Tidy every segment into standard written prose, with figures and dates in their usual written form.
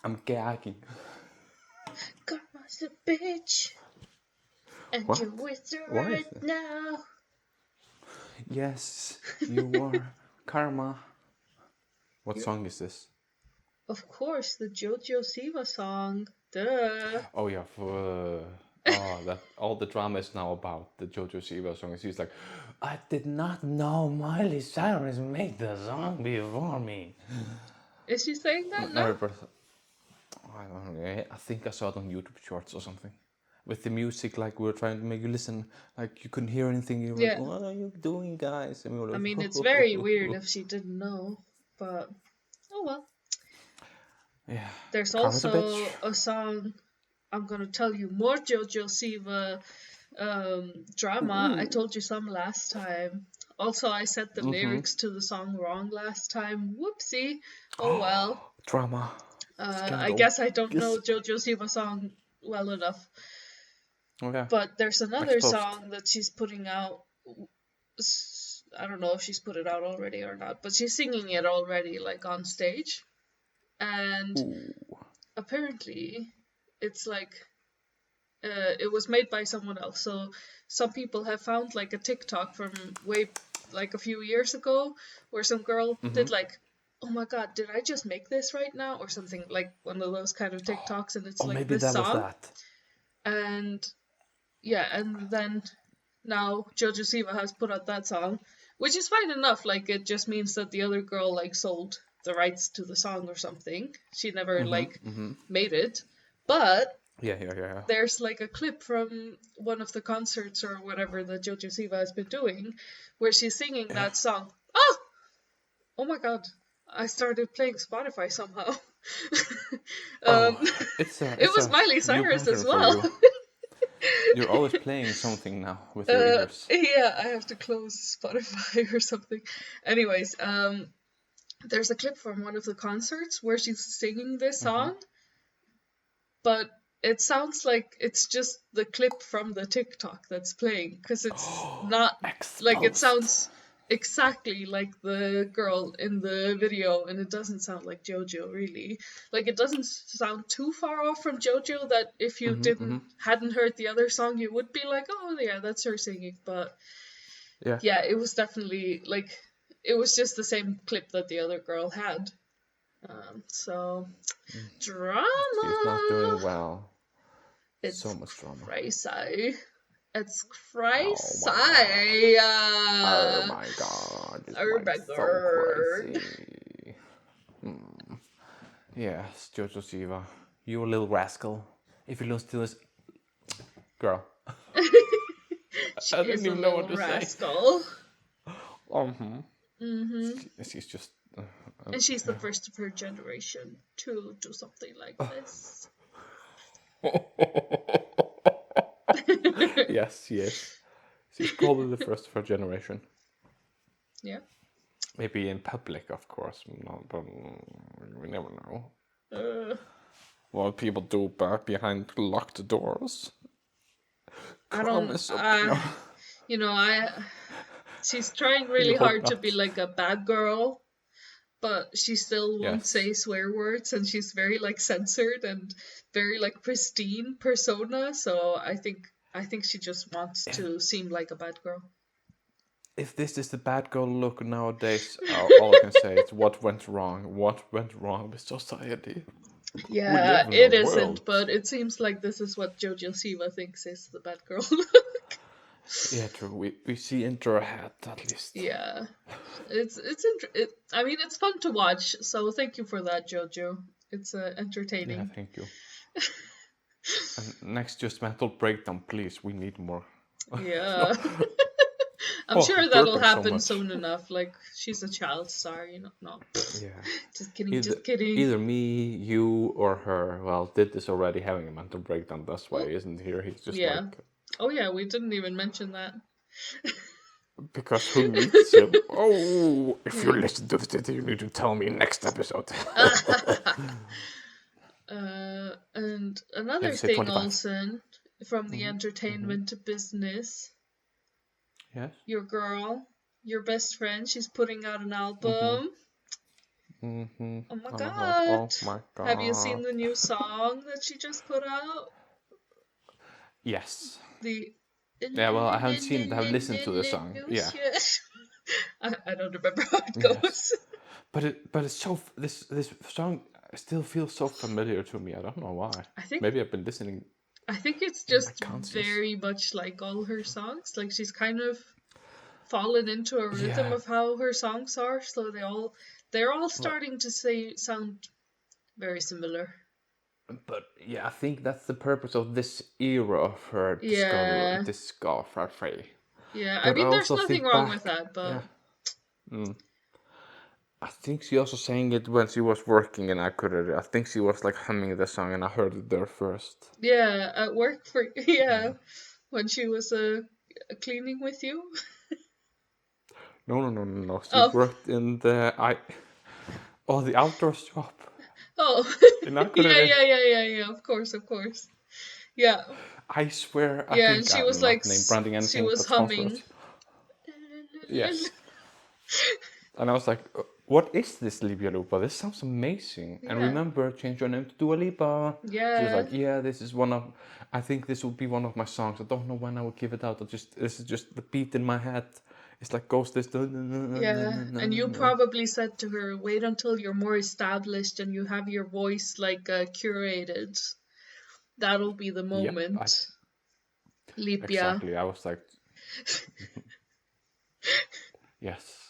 I'm gagging. Karma's a bitch. And What? you're with her What is right it? now. Yes, you are Karma. What song is this? Of course, the JoJo Siwa song. Duh. Oh yeah, that all the drama is now about the JoJo Siwa song. She's like, I did not know Miley Cyrus made the song before me. Is she saying that now? I don't know. I think I saw it on YouTube Shorts or something. With the music, like we were trying to make you listen, like you couldn't hear anything. You were like, what are you doing, guys? And we were like, I mean, it's very weird if she didn't know, but oh well. Yeah. There's Karma's a also bitch. a song. I'm gonna tell you more JoJo Siwa drama. I told you some last time. Also, I said the lyrics to the song wrong last time. Whoopsie. Oh well. Drama. I guess I don't know JoJo Siwa song well enough. Okay. But there's another Exposed. song that she's putting out. I don't know if she's put it out already or not, but she's singing it already, like on stage. And apparently, it's like it was made by someone else. So some people have found like a TikTok from way like a few years ago where some girl did like, oh my god, did I just make this right now or something, like one of those kind of TikToks, and it's like maybe this that song. was that. And yeah, and then now JoJo Siwa has put out that song, which is fine enough. Like it just means that the other girl like sold the rights to the song or something. She never made it. But Yeah. there's like a clip from one of the concerts or whatever that JoJo Siwa has been doing where she's singing that song. Oh my god. I started playing Spotify somehow. It was Miley Cyrus as well. You're always playing something now with your ears. Yeah, I have to close Spotify or something. Anyways, there's a clip from one of the concerts where she's singing this song, but it sounds like it's just the clip from the TikTok that's playing, because it's not like it sounds exactly like the girl in the video, and it doesn't sound like JoJo really. Like it doesn't sound too far off from JoJo that if you hadn't heard the other song you would be like, oh yeah, that's her singing. But yeah, it was definitely like it was just the same clip that the other girl had. So drama. She's not doing well. It's so much drama. Crazy. It's crazy. Oh my god. It's so crazy. Yes, JoJo Siwa. You little rascal. If you listen to this, girl. I didn't even know what to rascal. say. She's just. And she's the first of her generation to do something like this. Yes, she is. She's probably the first of her generation. Yeah. Maybe in public, of course. No, but we never know. What people do back behind locked doors. I don't. She's trying really hard to be like a bad girl, but she still won't say swear words, and she's very like censored and very like pristine persona. So I think she just wants to seem like a bad girl. If this is the bad girl look nowadays, all I can say is what went wrong? What went wrong with society? Yeah, it isn't, but it seems like this is what JoJo Siwa thinks is the bad girl look. Yeah, true. We see into her head at least. Yeah, it's fun to watch. So thank you for that, JoJo. It's entertaining. Yeah, thank you. And next, just mental breakdown, please. We need more. Yeah. I'm sure that'll happen soon enough. Like, she's a child star, no. Yeah. Just kidding. Either me, you, or her, did this already, having a mental breakdown. That's why he isn't here. He's just like... Oh yeah, we didn't even mention that. Because who needs him? Oh, if you listen to this, you need to tell me next episode. And another thing, Olsen, from the entertainment business. Yes. Your girl, your best friend, she's putting out an album. Oh my And I'm like, god. oh my Have you seen god. the new song that she just put out? Yes. The Yeah, well, I haven't seen it. I've listened to the song. Yeah. I don't remember how it Yes. goes. But it's so this song still feels so familiar to me. I don't know why. Maybe I've been listening I think it's in my just conscious. very much like all her songs. Like she's kind of fallen into a rhythm Yeah. of how her songs are, so they're all starting to sound very similar. But yeah, I think that's the purpose of this era of her Yeah. discography. Yeah, I But I mean there's also nothing think wrong with back, that, yeah. but I think she also sang it when she was working in Akureyri. I think she was like humming the song and I heard it there first. yeah, at work for when she was cleaning with you. No. She Oh. worked in the outdoor shop Oh. in Yeah, Akureyri. of course. Yeah. I swear, I Yeah, and think she I'm was like not name branding she anything, was but sponsor humming. us. Yes. And I was like, what is this Lipia Lupa? This sounds amazing. And Yeah. remember, change your name to Dua Lipa. Yeah. She was like, yeah, this is I think this will be one of my songs. I don't know when I will give it out. This is just the beat in my head. It's like goes this. Yeah, and you probably said to her, wait until you're more established and you have your voice like curated. That'll be the Yep, moment. Lipia. exactly. I was like, yes,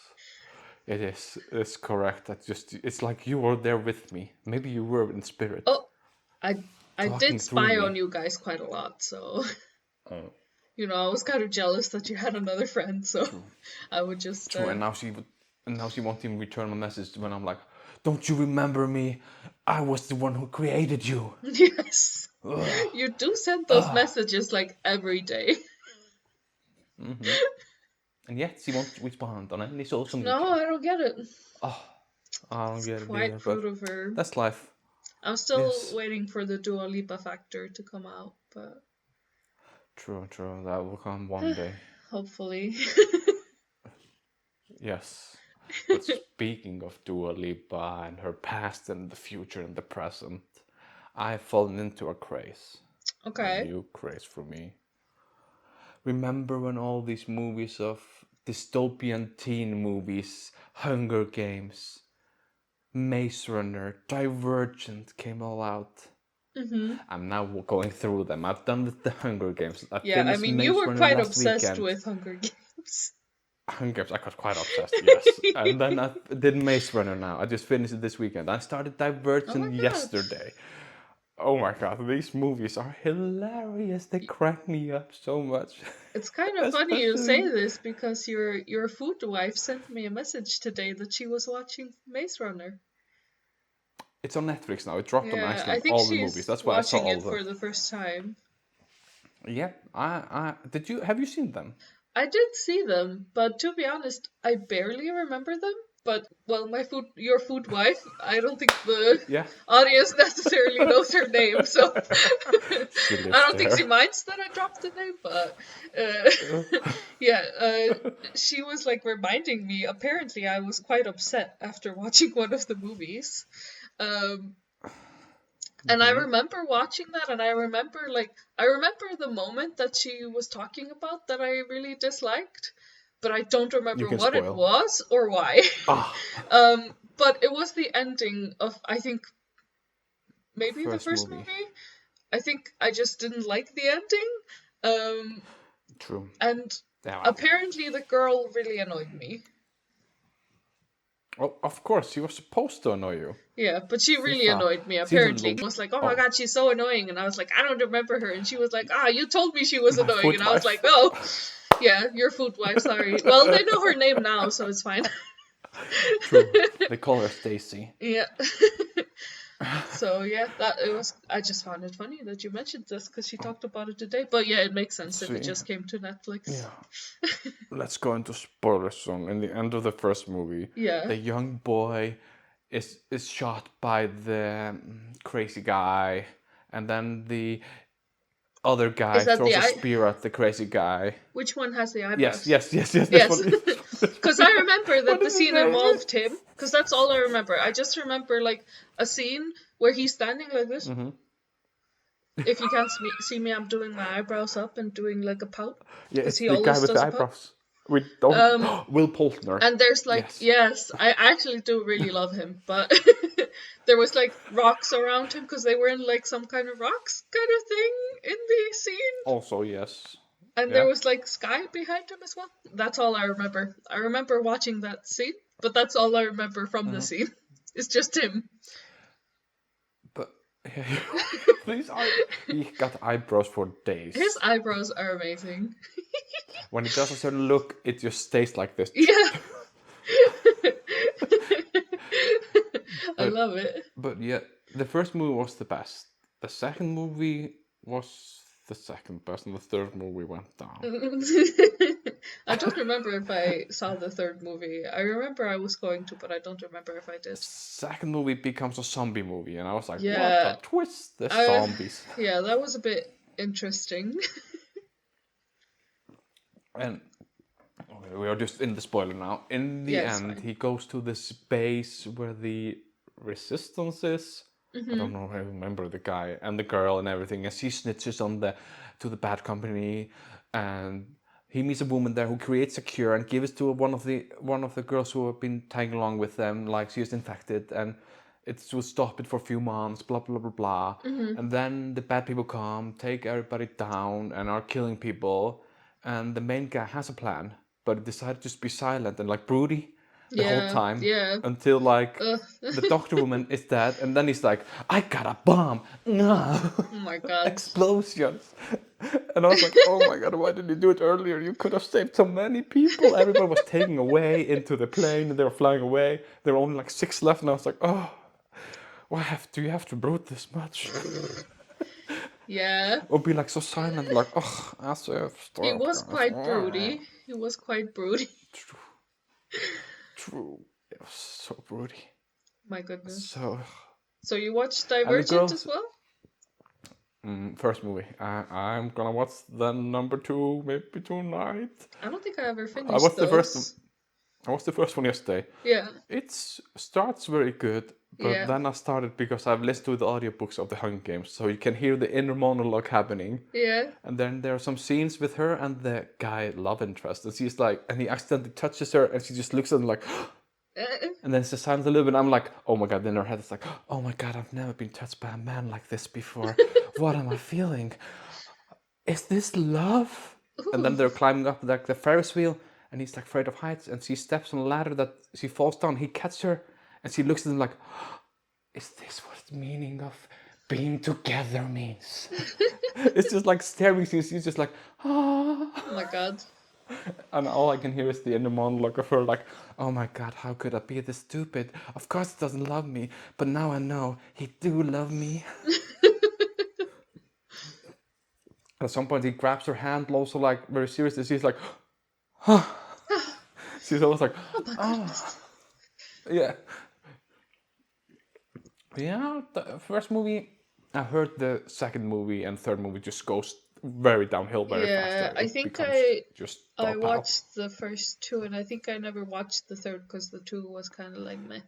it is. It's correct. It's like you were there with me. Maybe you were in spirit. Oh, I talking did through spy me. on you guys quite a lot, so Oh, you know, I was kind of jealous that you had another friend, so true. I would just True. And now she won't even return my message when I'm like, don't you remember me? I was the one who created you. Yes. Ugh. You do send those messages like every day. And yet she won't respond on any social media. No, I don't get it. Oh, I don't get it Quite either. rude But of her. that's life. I'm still Yes. waiting for the Dua Lipa factor to come out, but True. That will come one day. hopefully. Yes. But speaking of Dua Lipa and her past and the future and the present, I've fallen into a craze. Okay. A new craze for me. Remember when all these movies of dystopian teen movies, Hunger Games, Maze Runner, Divergent came all out? I'm now going through them. I've done with the Hunger Games. I Yeah, I finished mean, you Maze were Runner quite last obsessed weekend. with Hunger Games. Hunger Games, I got quite obsessed, yes. And then I did Maze Runner now. I just finished it this weekend. I started Divergent yesterday. Oh my god, these movies are hilarious. They crack me up so much. It's kind of funny you say this because your food wife sent me a message today that she was watching Maze Runner. It's on Netflix now. It dropped on Yeah, I Iceland, think all the movies. she's That's why I saw watching all it of them. for the first time. Yeah, have you seen them? I did see them, but to be honest, I barely remember them. But well, your food wife, I don't think the audience necessarily knows her name, so I don't think she minds that I dropped the name. But she was like reminding me. Apparently, I was quite upset after watching one of the movies. And I remember watching that, and I remember the moment that she was talking about that I really disliked, but I don't remember what it was or why. But it was the ending of, I think, maybe the first movie. I think I just didn't like the ending. True. And apparently the girl really annoyed me. Well, of course, she was supposed to annoy you. Yeah, but she really annoyed me, apparently. I was like, oh my god, she's so annoying. And I was like, I don't remember her. And she was like, you told me she was annoying. And I was like, oh, yeah, your food wife, sorry. Well, they know her name now, so it's fine. True. They call her Stacy. Yeah. So yeah, I just found it funny that you mentioned this because she talked about it today. But yeah, it makes sense if it just came to Netflix. Yeah. Let's go into spoiler zone. In the end of the first movie, the young boy is shot by the crazy guy, and then the other guy throws a spear at the crazy guy. Which one has the eyebrows? Yes. Yes. Because I remember that What the is his scene name? involved him. Because that's all I remember. I just remember like a scene where he's standing like this. Mm-hmm. If you can't see me, I'm doing my eyebrows up and doing like a pout. Yeah, Because it's he the guy always with the does a pout. eyebrows. We don't. Um, Will Poultner. And there's like, yes, I actually do really love him, but there was like rocks around him because they were in like some kind of rocks kind of thing in the scene. Also, yes. And there was like sky behind him as well. That's all I remember. I remember watching that scene, but that's all I remember from the scene. It's just him. But he got eyebrows for days. His eyebrows are amazing. When he does a certain look, it just stays like this. Yeah. I love it. But yeah, the first movie was the best. The second movie was the second best, and the third movie went down. I don't remember if I saw the third movie. I remember I was going to, but I don't remember if I did. The second movie becomes a zombie movie, and I was like, Yeah. what a twist! The zombies. Yeah, that was a bit interesting. And okay, we are just in the spoiler now. In the end, he goes to this base where the resistance is. I don't know. I remember the guy and the girl and everything. And she snitches to the bad company, and he meets a woman there who creates a cure and gives it to one of the girls who have been tagging along with them. Like she is infected, and it will stop it for a few months. Blah blah blah blah. And then the bad people come, take everybody down, and are killing people. And the main guy has a plan, but he decided to just be silent and like broody the whole time until like the doctor woman is dead, and then he's like, I got a bomb. Oh my god. Explosions. And I was like, oh my god, why didn't you do it earlier? You could have saved so many people. Everyone was taken away into the plane and they were flying away. There were only like 6 left, and I was like, oh, why do you have to brood this much? Yeah. Or be like so silent, like, oh, He was quite broody. He was quite broody. True. It was so broody. My goodness. So you watched Divergent as well? First movie. I'm gonna watch the number 2 maybe tonight. I don't think I ever finished I watched those. I watched the first one yesterday. Yeah. It starts very good, but then I started because I've listened to the audiobooks of the Hunger Games, so you can hear the inner monologue happening. Yeah. And then there are some scenes with her and the guy love interest, and she's like, and he accidentally touches her, and she just looks at him like, and then it's just silence a little bit. And I'm like, oh my god. Then her head is like, oh my god, I've never been touched by a man like this before. What am I feeling? Is this love? Ooh. And then they're climbing up like the Ferris wheel. And he's like afraid of heights, and she steps on a ladder that she falls down. He catches her, and she looks at him like, is this what the meaning of being together means? It's just like staring. She's just like, ah. Oh my god. And all I can hear is the inner monologue of her like, oh my god, how could I be this stupid? Of course he doesn't love me, but now I know he do love me. At some point he grabs her hand also like very seriously. She's like, huh. She's always like, oh. Yeah. Yeah, the first movie, I heard the second movie and third movie just goes very downhill very fast. Yeah, I think I watched the first 2, and I think I never watched the third because the 2 was kind of like meh.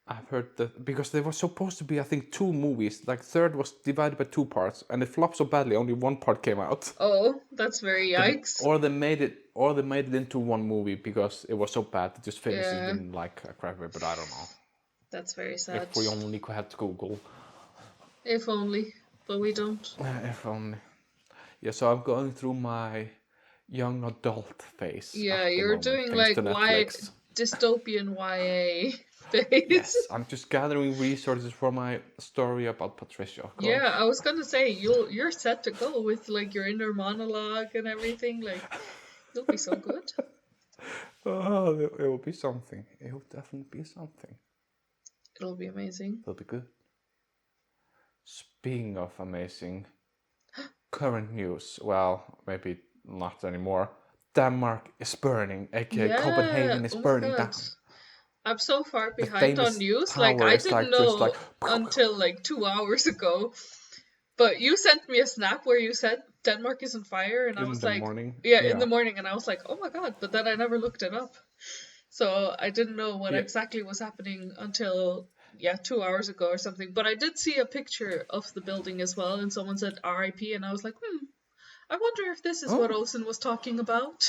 I've heard that because there was supposed to be, I think, 2 movies. Like third was divided by 2 parts, and it flopped so badly only 1 part came out. Oh, that's very yikes. Or they made it into 1 movie because it was so bad. They just finished it in like a crap way, but I don't know. That's very sad. If we only had Google. If only, but we don't. If only. Yeah, so I'm going through my young adult phase. Yeah, you're doing like dystopian YA phase. Yes, I'm just gathering resources for my story about Patricia. Yeah, I was gonna say you're set to go with like your inner monologue and everything. Like, you'll be so good. Oh, it will be something. It will definitely be something. It'll be amazing. It'll be good. Speaking of amazing, current news. Well, maybe not anymore. Denmark is burning, aka Copenhagen is burning down. I'm so far behind on news. Like, I didn't know until like 2 hours ago. But you sent me a snap where you said Denmark is on fire, and I In was the like, morning. yeah, in Yeah. the morning, and I was like, oh my god, but then I never looked it up. So I didn't know what Yeah. exactly was happening until, 2 hours ago or something. But I did see a picture of the building as well, and someone said RIP, and I was like, I wonder if this is what Oh. Olsen was talking about.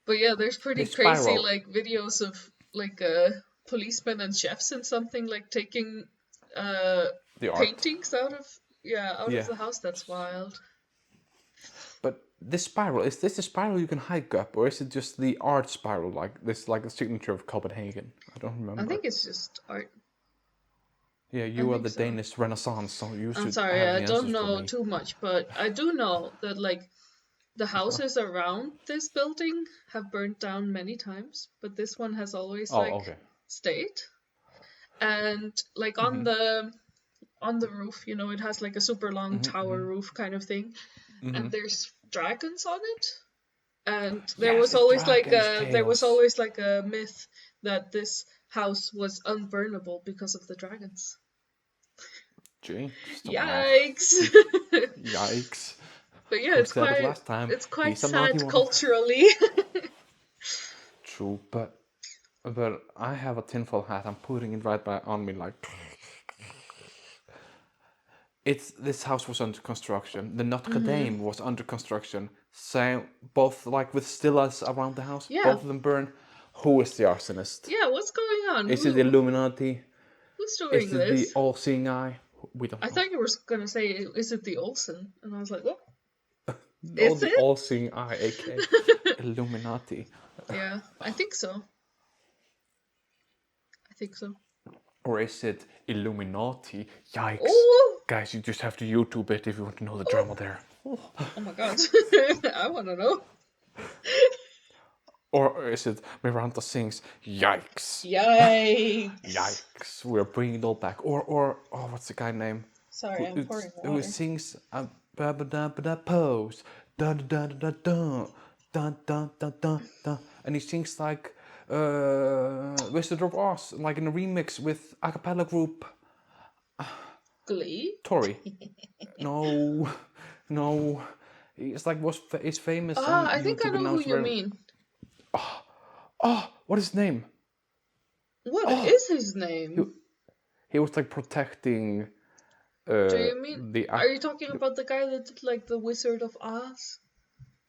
But yeah, there's pretty The crazy spiral. like videos of like policemen and chefs and something like taking The art. paintings out of Yeah. the house. That's wild. But this spiral, is this a spiral you can hike up, or is it just the art spiral, like this, like the signature of Copenhagen? I don't I remember. think it's just art. Yeah, I you are think the so. Danish Renaissance, so you I'm should sorry, have I the don't answers for know me. too much, but I do know that like the houses around this building have burned down many times, but this one has always Oh, like okay. stayed. And like on the roof, it has like a super long tower roof kind of thing, and there's dragons on it. And Yes, it's dragons' there was tails. always like a myth that this house was unburnable because of the dragons. Jinxed. Well, Yikes! yikes. But yeah, Who said it last time? it's quite He's a naughty sad one. culturally. True, but I have a tinfoil hat. I'm putting it right by on me, like. This house was under construction. The Notre Dame was under construction. So both like with stillas around the house, Yeah. both of them burned. Who is the arsonist? Yeah, what's going on? Is it the Illuminati? Who's Is doing it the this? all-seeing eye? We don't I know. thought you were gonna say, is it the Olsen? And I was like, what? Oh, Is the it? all-seeing eye, aka Illuminati. Yeah, I think so. Or is it Illuminati? Yikes. Oh, Guys, you just have to YouTube it if you want to know the drama there. oh my god. I want to know. Or is it Miranda sings, yikes. Yikes. Yikes, we're bringing it all back. Or what's the guy name? Sorry, I'm pouring Who water. sings ba ba da ba da pose, da da da da da da da da da da, and he sings like Wizard of Oz, like in a remix with a cappella group. Glee? Tori. No, no. He's like he's famous on I think I YouTube and know now who he's you very. mean. Oh, what is his name? What is his name? He was like protecting. Do you mean? The Are you talking about the guy that did like the Wizard of Oz?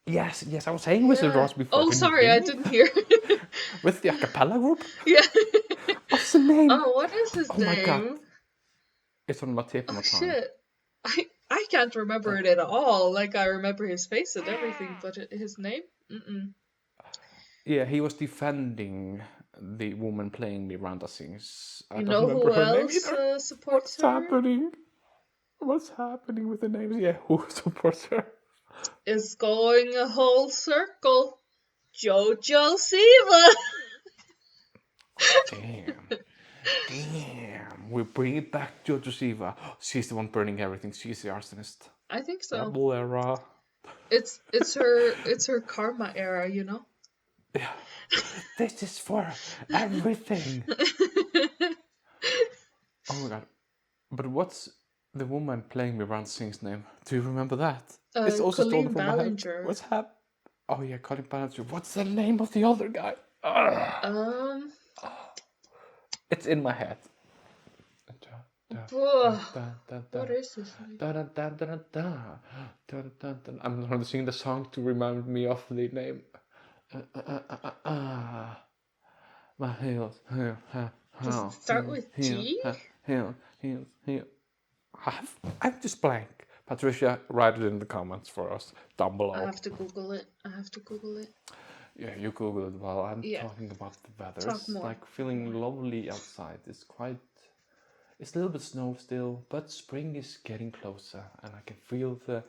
Yes, I was saying Wizard of Oz before. Oh, Can you sorry, hear I me? didn't hear. With the a cappella group? Yeah. What's the name? Oh, what is his Oh my god. name? It's on my tip of my tongue. Shit. I can't remember it at all. Like I remember his face and everything, but his name? Mm-mm. Yeah, he was defending the woman playing Miranda sings. I You don't know remember who her name else either. supports What's her? happening? What's happening with the names? Yeah, who supports her? Is going a whole circle. JoJo Siwa. Damn. We bring it back to JoJo Siwa. She's the one burning everything. She's the arsonist. I think so. Rebel era. It's her karma era, you know. Yeah. This is for everything. Oh my god. But what's the woman playing Miranda Sings name? Do you remember that? It's also stolen Colleen from my head. Ballinger. What's Oh yeah, Colin Ballinger. What's the name of the other guy? It's in my head. What is this? I'm going to sing the song to remind me of the name. My heels. Does it start with G? I'm just blank. Patricia, write it in the comments for us down below. I have to Google it. Yeah, you Google it while I'm Yeah. talking about the weather. Talk It's more. like feeling lovely outside. It's a little bit snow still, but spring is getting closer, and I can feel the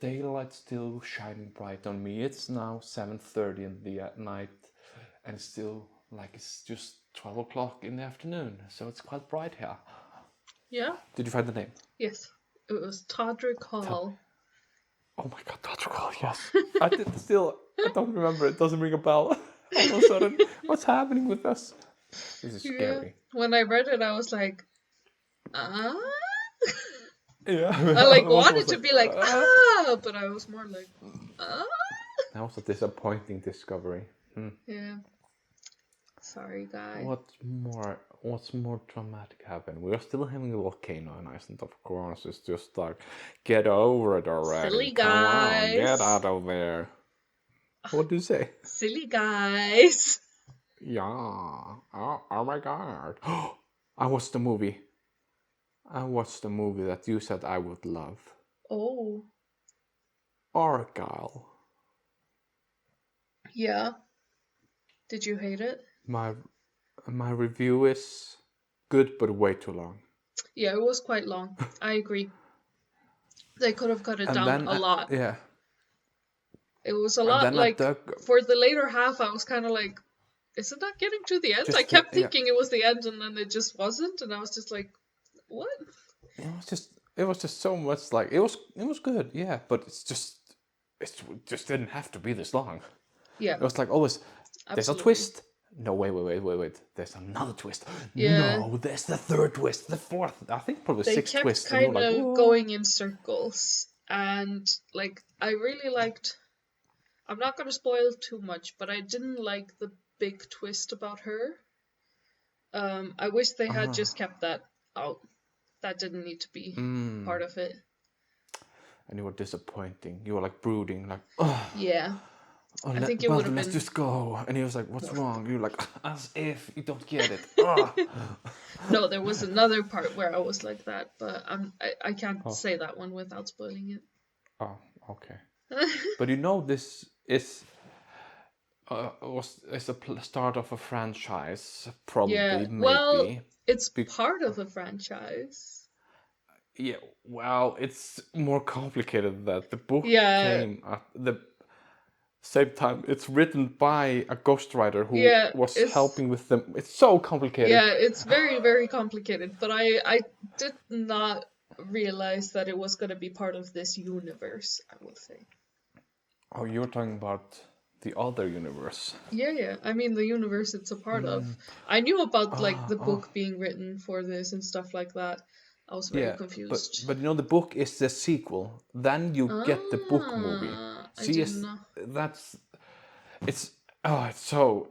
daylight still shining bright on me. It's now 7:30 in the night, and it's still like it's just 12 o'clock in the afternoon, so it's quite bright here. Yeah. Did you find the name? Yes. It was Todrick Hall. Oh my god, Dr. Call, yes. I don't remember. It doesn't ring a bell. All of a sudden, what's happening with us? This is scary. When I read it, I was like, Yeah, I like Martha wanted was to like, be like, ah, but I was more like, ah. That was a disappointing discovery. Yeah. Sorry, guy. What's more dramatic happened? We are still having a volcano in Iceland, of course. It's just like, get over it already. Silly Come on, get guys. out of there. What do you say? Silly guys. Yeah. Oh my god. I watched the movie. I watched the movie that you said I would love. Oh. Argyle. Yeah. Did you hate it? My review is good, but way too long. Yeah, it was quite long. I agree. They could have cut it And down then, a lot. yeah. It was a And lot then I like dug. for the later half. I was kind of like, is it not getting to the end? I Just kept yeah. thinking it was the end, and then it just wasn't, and I was just like, what? It was just so much like it was good, yeah, but it just didn't have to be this long. Yeah, It was like always there's a absolutely. twist. No, wait. There's another twist. Yeah. No, there's the third twist, the fourth. I think probably They sixth kept twist, and you're kind like, of whoa. going in circles, and like I really liked. I'm not gonna spoil too much, but I didn't like the big twist about her. I wish they had just kept that out. That didn't need to be part of it. And you were disappointing. You were like brooding, like, oh. Yeah. I think it Well, would have let's been. just go. And he was like, what's wrong? You're like, as if you don't get it. No, there was another part where I was like that, but I can't say that one without spoiling it. Oh, okay. But you know, this is it's a start of a franchise, probably, Yeah, maybe. well, it's part of a franchise. Yeah, well, it's more complicated than that. The book Yeah. came at the same time. It's written by a ghostwriter who was helping with them. It's so complicated. Yeah, it's very, very complicated, but I did not realize that it was going to be part of this universe, I will say. Oh, you're talking about the other universe. Yeah. I mean, the universe it's a part of. I knew about like the book being written for this and stuff like that. I was very confused. But you know, the book is the sequel. Then you get the book movie. I didn't know.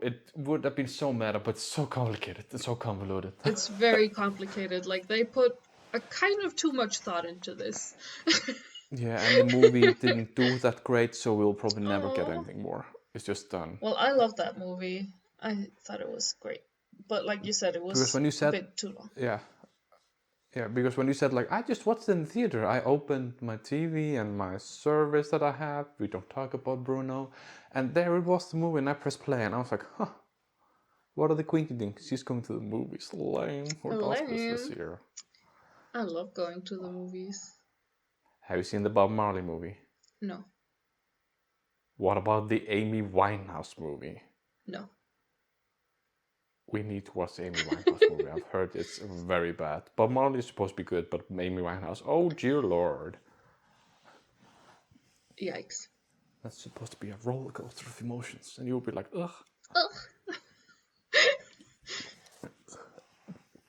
It would have been so meta, but it's so complicated. It's so convoluted. It's very complicated. Like they put a kind of too much thought into this. Yeah, and the movie didn't do that great, so we'll probably never get anything more. It's just done. Well, I love that movie. I thought it was great. But like you said, it was a bit too long. Yeah, because when you said, like, I just watched it in the theater, I opened my TV and my service that I have. We don't talk about Bruno. And there it was, the movie, and I pressed play, and I was like, huh, what are the Quinky things? She's going to the movies. Lame. Or this year. I love going to the movies. Have you seen the Bob Marley movie? No. What about the Amy Winehouse movie? No. We need to watch the Amy Winehouse movie. I've heard it's very bad. Bob Marley is supposed to be good, but Amy Winehouse, oh dear lord. Yikes. That's supposed to be a roller coaster of emotions, and you'll be like, ugh. Ugh.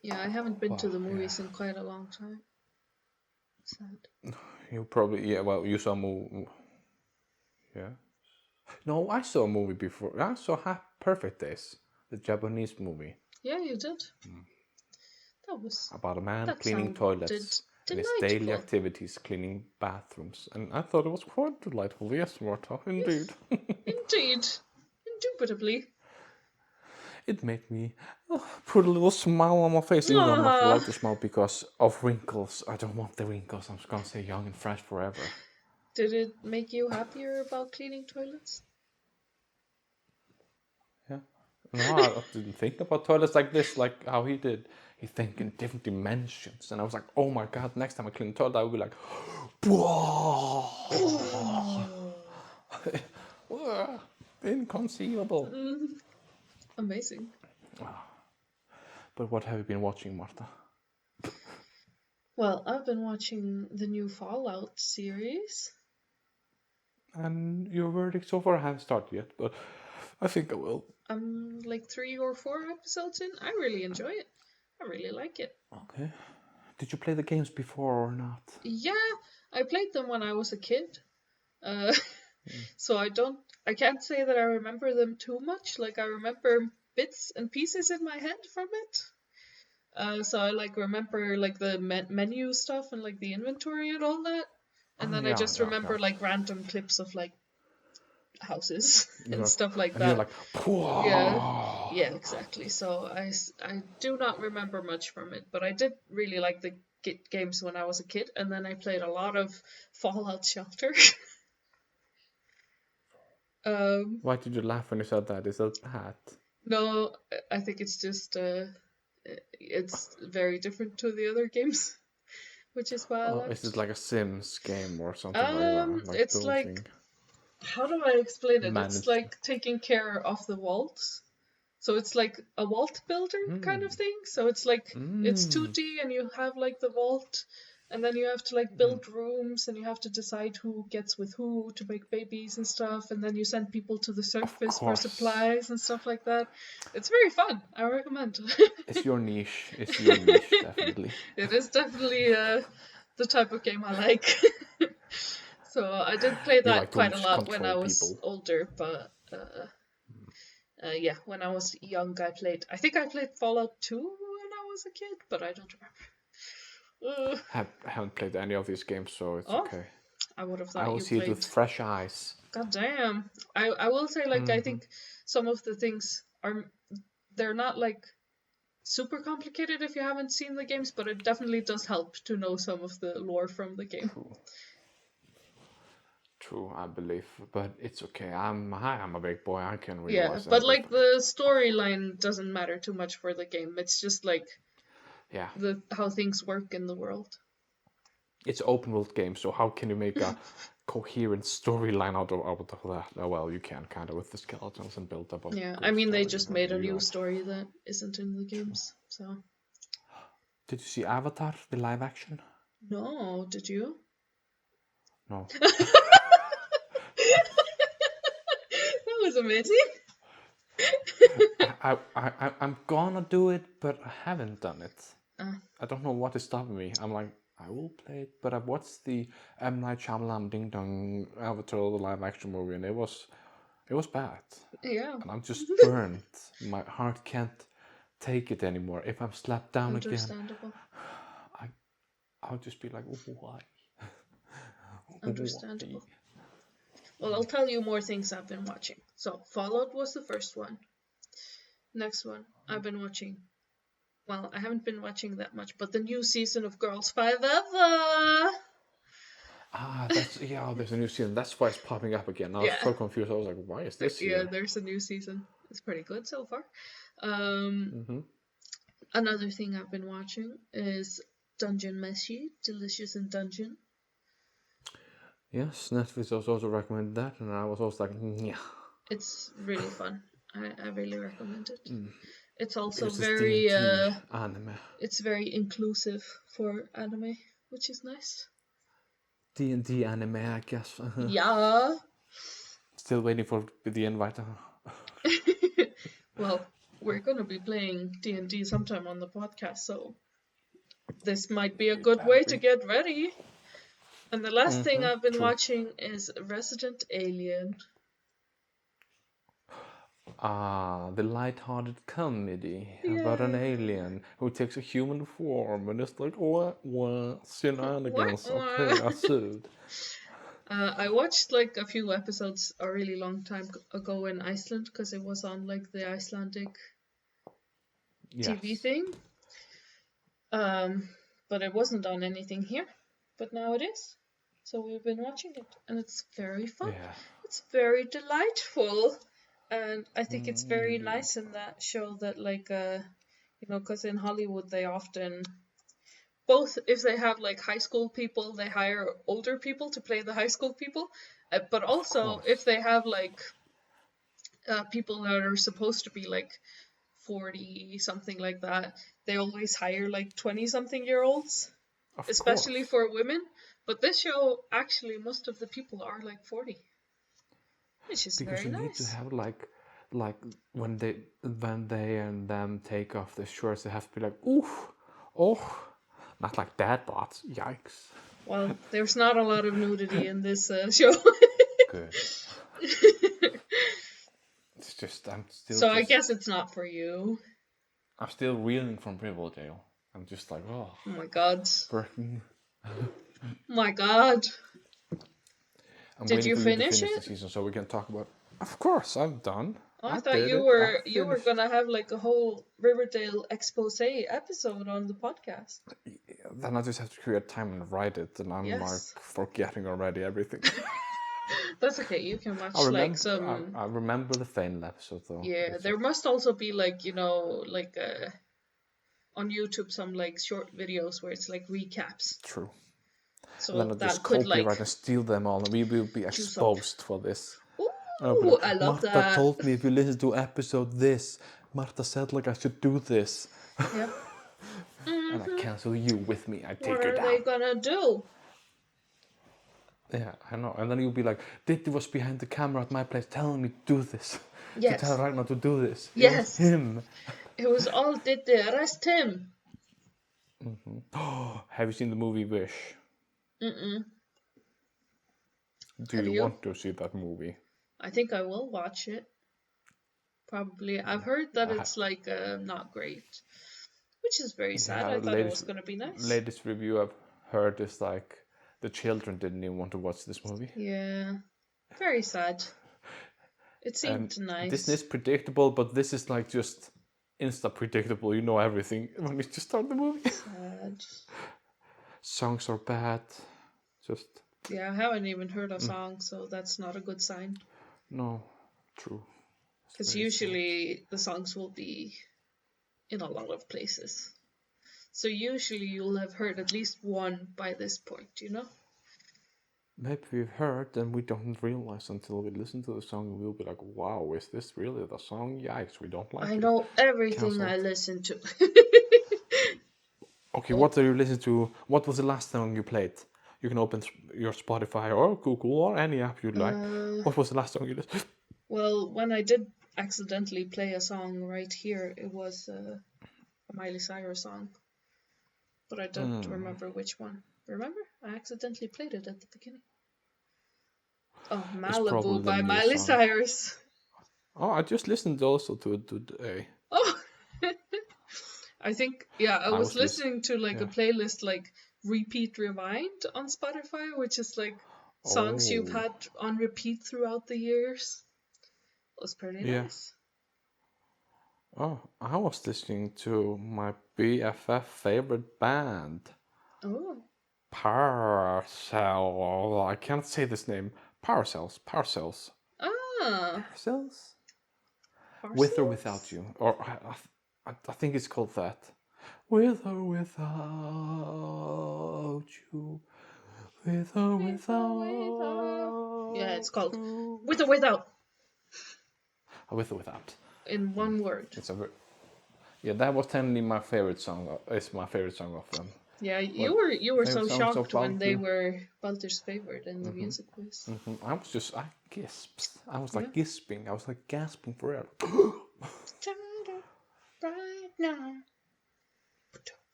Yeah, I haven't been to the movies in quite a long time. Sad. You probably, you saw a movie. Yeah. No, I saw a movie before. I saw Perfect Days, the Japanese movie. Yeah, you did. That was about a man cleaning toilets and his daily activities, cleaning bathrooms. And I thought it was quite delightful. Yes, Martha, indeed. Indeed. Indubitably. It made me put a little smile on my face, even though I'm not allowed to smile because of wrinkles. I don't want the wrinkles. I'm just gonna stay young and fresh forever. Did it make you happier about cleaning toilets? Yeah. No, I didn't think about toilets like this, like how he did. He think in different dimensions. And I was like, oh my god, next time I clean a toilet, I will be like, whoa. Inconceivable. Amazing. But what have you been watching, Martha? Well, I've been watching the new Fallout series. And your verdict so far? I haven't started yet, but I think I will. I'm like 3 or 4 episodes in. I really enjoy it. I really like it. Okay. Did you play the games before or not? Yeah, I played them when I was a kid. Uh, Mm. so I can't say that I remember them too much. Like I remember bits and pieces in my head from it. So I like remember like the menu stuff and like the inventory and all that. And Oh then I yeah, just yeah, yeah. remember like random clips of like houses and You're like, stuff like and you're that. like, Yeah, Pwah! yeah, exactly. So I do not remember much from it, but I did really like the games when I was a kid, and then I played a lot of Fallout Shelter. Why did you laugh when you said that? Is that bad? No, I think it's just it's very different to the other games, which is why I Is it left. like a Sims game or something like that? Like It's like, building, how do I explain it? It's managed. like taking care of the vaults. So it's like a vault builder kind of Mm. thing. So it's like it's Mm. 2D and you have like the vault and then you have to like Mm. build rooms and you have to decide who gets with who to make babies and stuff, and then you send people to the Of surface for course. supplies and stuff like that. It's very fun. I recommend. It's your niche. It's your niche, definitely. It is definitely the type of game I like. So I did play You that like to quite a lot when I control was people. older, but yeah, when I was young, I think I played Fallout 2 when I was a kid, but I don't remember. Haven't played any of these games, so it's Oh, okay. I would have I thought will you see it with played. fresh eyes. God damn. I will say, like, I Hmm. think some of the things they're not like super complicated if you haven't seen the games, but it definitely does help to know some of the lore from the game. True. True, I believe, but it's okay. I'm a big boy. I can Yeah, realize but like everything. the storyline doesn't matter too much for the game. It's just like Yeah, the how things work in the world. it's open world game, so how can you make a coherent storyline out of that? Oh, well, you can kind of with the skeletons and build up a Yeah, I good mean they story. just made Whatever a you new like. story that isn't in the games. So Did you see Avatar, the live action? no, did you? No. That was amazing. I'm gonna do it, but I haven't done it. Uh, I don't know what is stopping me. I'm like, I will play it, but I've watched the M Night Shyamalan Ding Dong Avatar the live action movie, and it was bad, yeah, and I'm just burnt. My heart can't take it anymore. If I'm slapped down again, understandable. I I'll just be like, why, why? Understandable. Well, I'll tell you more things I've been watching. So Fallout was the first one. Next one I've been watching. Well, I haven't been watching that much, but the new season of Girls Five Ever. That's yeah. There's a new season. That's why it's popping up again. I was Yeah, so confused. I was like, why is this yeah. here? There's a new season. It's pretty good so far. Um, Mm-hmm. Another thing I've been watching is Dungeon Meshi, Delicious in Dungeon. Yes, Netflix was also recommended that, and I was also like, yeah. It's really fun. I really recommend it. Mm. It's also There's this very D&D anime. it's very inclusive for anime, which is nice. D&D anime, I guess. Yeah. Still waiting for the invite. Well, we're gonna be playing D&D sometime on the podcast, so this might be a It good better way to be. get ready. And the last thing I've been True. watching is Resident Alien. The light-hearted comedy about an Yeah. alien who takes a human form, and it's like, what, shenanigans, Wah. okay, I sued. I watched like a few episodes a really long time ago in Iceland because it was on like the Icelandic TV Yes. thing. But it wasn't on anything here. But now it is. So we've been watching it, and it's very fun. Yeah. It's very delightful, and I think it's very Indeed. nice in that show that like because in Hollywood they often both if they have like high school people they hire older people to play the high school people, but Of also if course. they have like people that are supposed to be like 40 something like that, they always hire like 20 something year olds, Of especially course. for women. But this show, actually, most of the people are like 40, which is Because very you need to nice. have like when they and them take off their shirts, they have to be like, ooh, oh, Not like dad bods. Yikes. Well, there's not a lot of nudity in this show. Good. It's just I'm still. So just, I guess it's not for you. I'm still reeling from Riverdale. I'm just like, Oh my god. Working. My god. I'm Did waiting you for you to finish finish it? the season so we can talk about. Of course, I'm done. Oh, I I thought did you it. were I you were finished. gonna have like a whole Riverdale expose episode on the podcast. Then I just have to create time and write it, and I'm Yes. like forgetting already everything. That's okay. You can watch I remember. like some. I remember the final episode though. Yeah, there must also be like like on YouTube some like short videos where it's like recaps. True. So And then I that just could copyright like and steal them all, and we will be juice up. exposed for this. Ooh, I love Marta that. told me if you listen to episode this, Marta said like I should do this. Yep. And I cancel you with me. I take What her are down. they gonna do? Yeah, I know. And then you'll be like, Diddy was behind the camera at my place telling me to do this. Yes. To tell Ragnar to do this. Yes. It was him. It was all did they arrest him? Have you seen the movie Wish? Mm-mm. Do Have you you? want to see that movie? I think I will watch it. Probably. I've heard that it's like not great, which is very sad. I thought it was gonna be nice. Latest review I've heard is like the children didn't even want to watch this movie. Yeah, very sad. It seemed nice. Disney's predictable, but this is like just insta predictable. You know everything when you just start the movie. Sad. Songs are bad. Just Yeah, I haven't even heard a song, so that's not a good sign. no, true. Because usually the songs will be in a lot of places. So usually you'll have heard at least one by this point, you know? Maybe we've heard and we don't realize until we listen to the song and we'll be like, wow, is this really the song? Yikes, we don't like it. I know everything Cancelled. I listen to. Okay, what do you listen to? What was the last song you played? You can open your Spotify or Google or any app you like. What was the last song you listened to? Well, when I did accidentally play a song right here, it was a Miley Cyrus song. But I don't remember which one. Remember? I accidentally played it at the beginning. Oh, Malibu by Miley Cyrus. Oh, I just listened also to it today. Oh! I think, yeah, I was listening to like a playlist like Repeat Rewind on Spotify, which is like songs you've had on repeat throughout the years. It was pretty nice. Oh, I was listening to my BFF favorite band. Oh. Parcel. I can't say this name. Parcels. Ah. Parcels? With or without you. Or I think it's called that. With or without you. With or without. Yeah, it's called With or Without. With or without. In one word. It's a that was technically my favorite song. It's my favorite song of them. Yeah, you were so shocked when they were Balter's favorite in the music quiz. I gasped. I was like gasping. I was like gasping for air. Right now.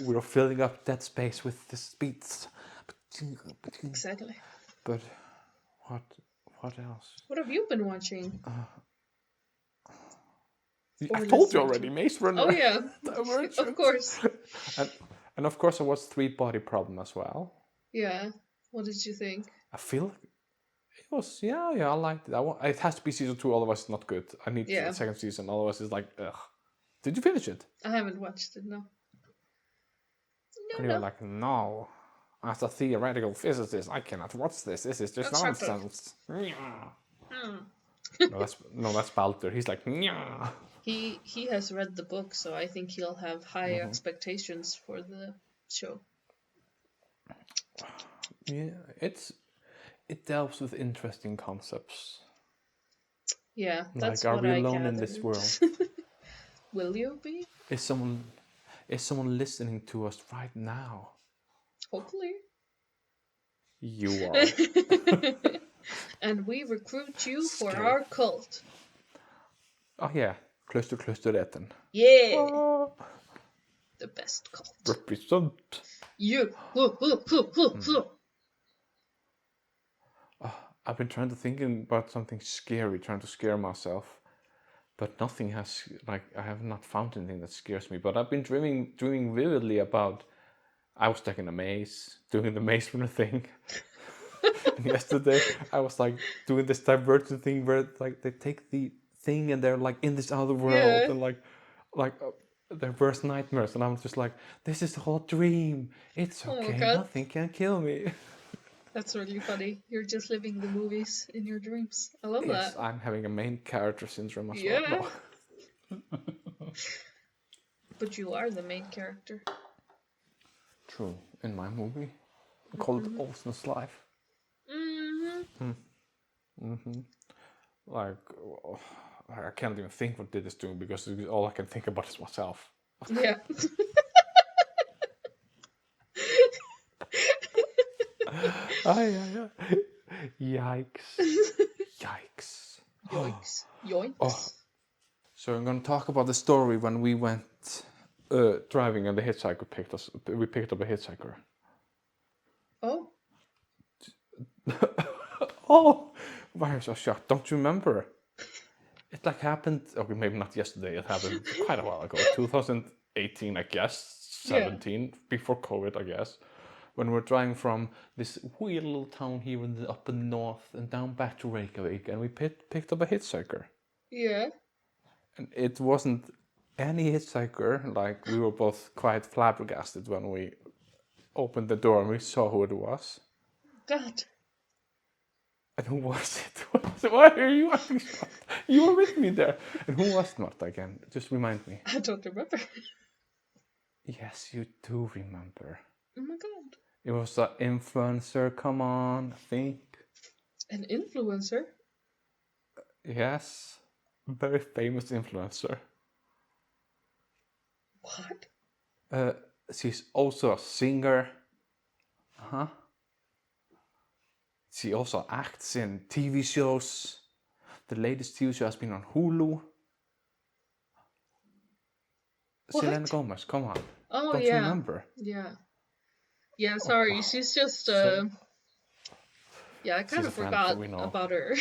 We're filling up that space with the beats. Exactly. But what else? What have you been watching? I told you already, Maze Runner. Oh yeah, of course. and of course I watched Three Body Problem as well. Yeah. What did you think? I feel like it was I liked it. It has to be season 2, otherwise it's not good. I need the second season, otherwise it's like ugh. Did you finish it? I haven't watched it, no. And you're like, no. As a theoretical physicist, I cannot watch this. This is just nonsense. No, that's Balter. He's like, Nyah. He has read the book, so I think he'll have high expectations for the show. Yeah, it delves with interesting concepts. Yeah, that's like, what are we I alone gathered. in this world? Will you be? Is someone listening to us right now? Hopefully. You are. And we recruit you for our cult. Oh yeah, Klusterretten. Yeah, Ah, the best cult. represent. You. I've been trying to think about something scary, trying to scare myself, but nothing has, like, I have not found anything that scares me. But I've been dreaming vividly about. I was stuck in a maze, doing the maze runner thing. And yesterday, I was like doing this divergent thing where like they take the thing and they're like in this other world Yeah. and like their worst nightmares. And I'm just like, this is the whole dream. It's Oh my okay. god. Nothing can kill me. That's really funny. You're just living the movies in your dreams. I love Yes, that. I'm having a main character syndrome as well. Yeah. No. But you are the main character. True. In my movie called Olsen's Life. Like, I can't even think what did this to me because all I can think about is myself. Yeah. Yikes. Yikes. Yoinks. Oh, Yoinks. so I'm gonna talk about the story when we went driving and the hitchhiker picked us. We picked up a hitchhiker. Oh. Oh, why are you so shocked? Don't you remember? It like happened. Okay, maybe not yesterday. It happened quite a while ago. 2018, I guess. Yeah. 17, before COVID, I guess. When we're driving from this weird little town here in the upper north and down back to Reykjavik, and we picked up a hitchhiker. Yeah. And it wasn't any hitchhiker. Like, we were both quite flabbergasted when we opened the door and we saw who it was. God. And who was it? Why are you acting shocked? You were with me there. And who was Marta again? Just remind me. I don't remember. Yes, you do remember. Oh my god. It was an influencer, come on, think. An influencer? Yes, very famous influencer. What? She's also a singer. Huh? She also acts in TV shows. The latest TV show has been on Hulu. What? Selena Gomez, come on. Oh, Don't yeah. you remember? Yeah. Yeah, sorry. She's just, yeah, I kind of forgot about her.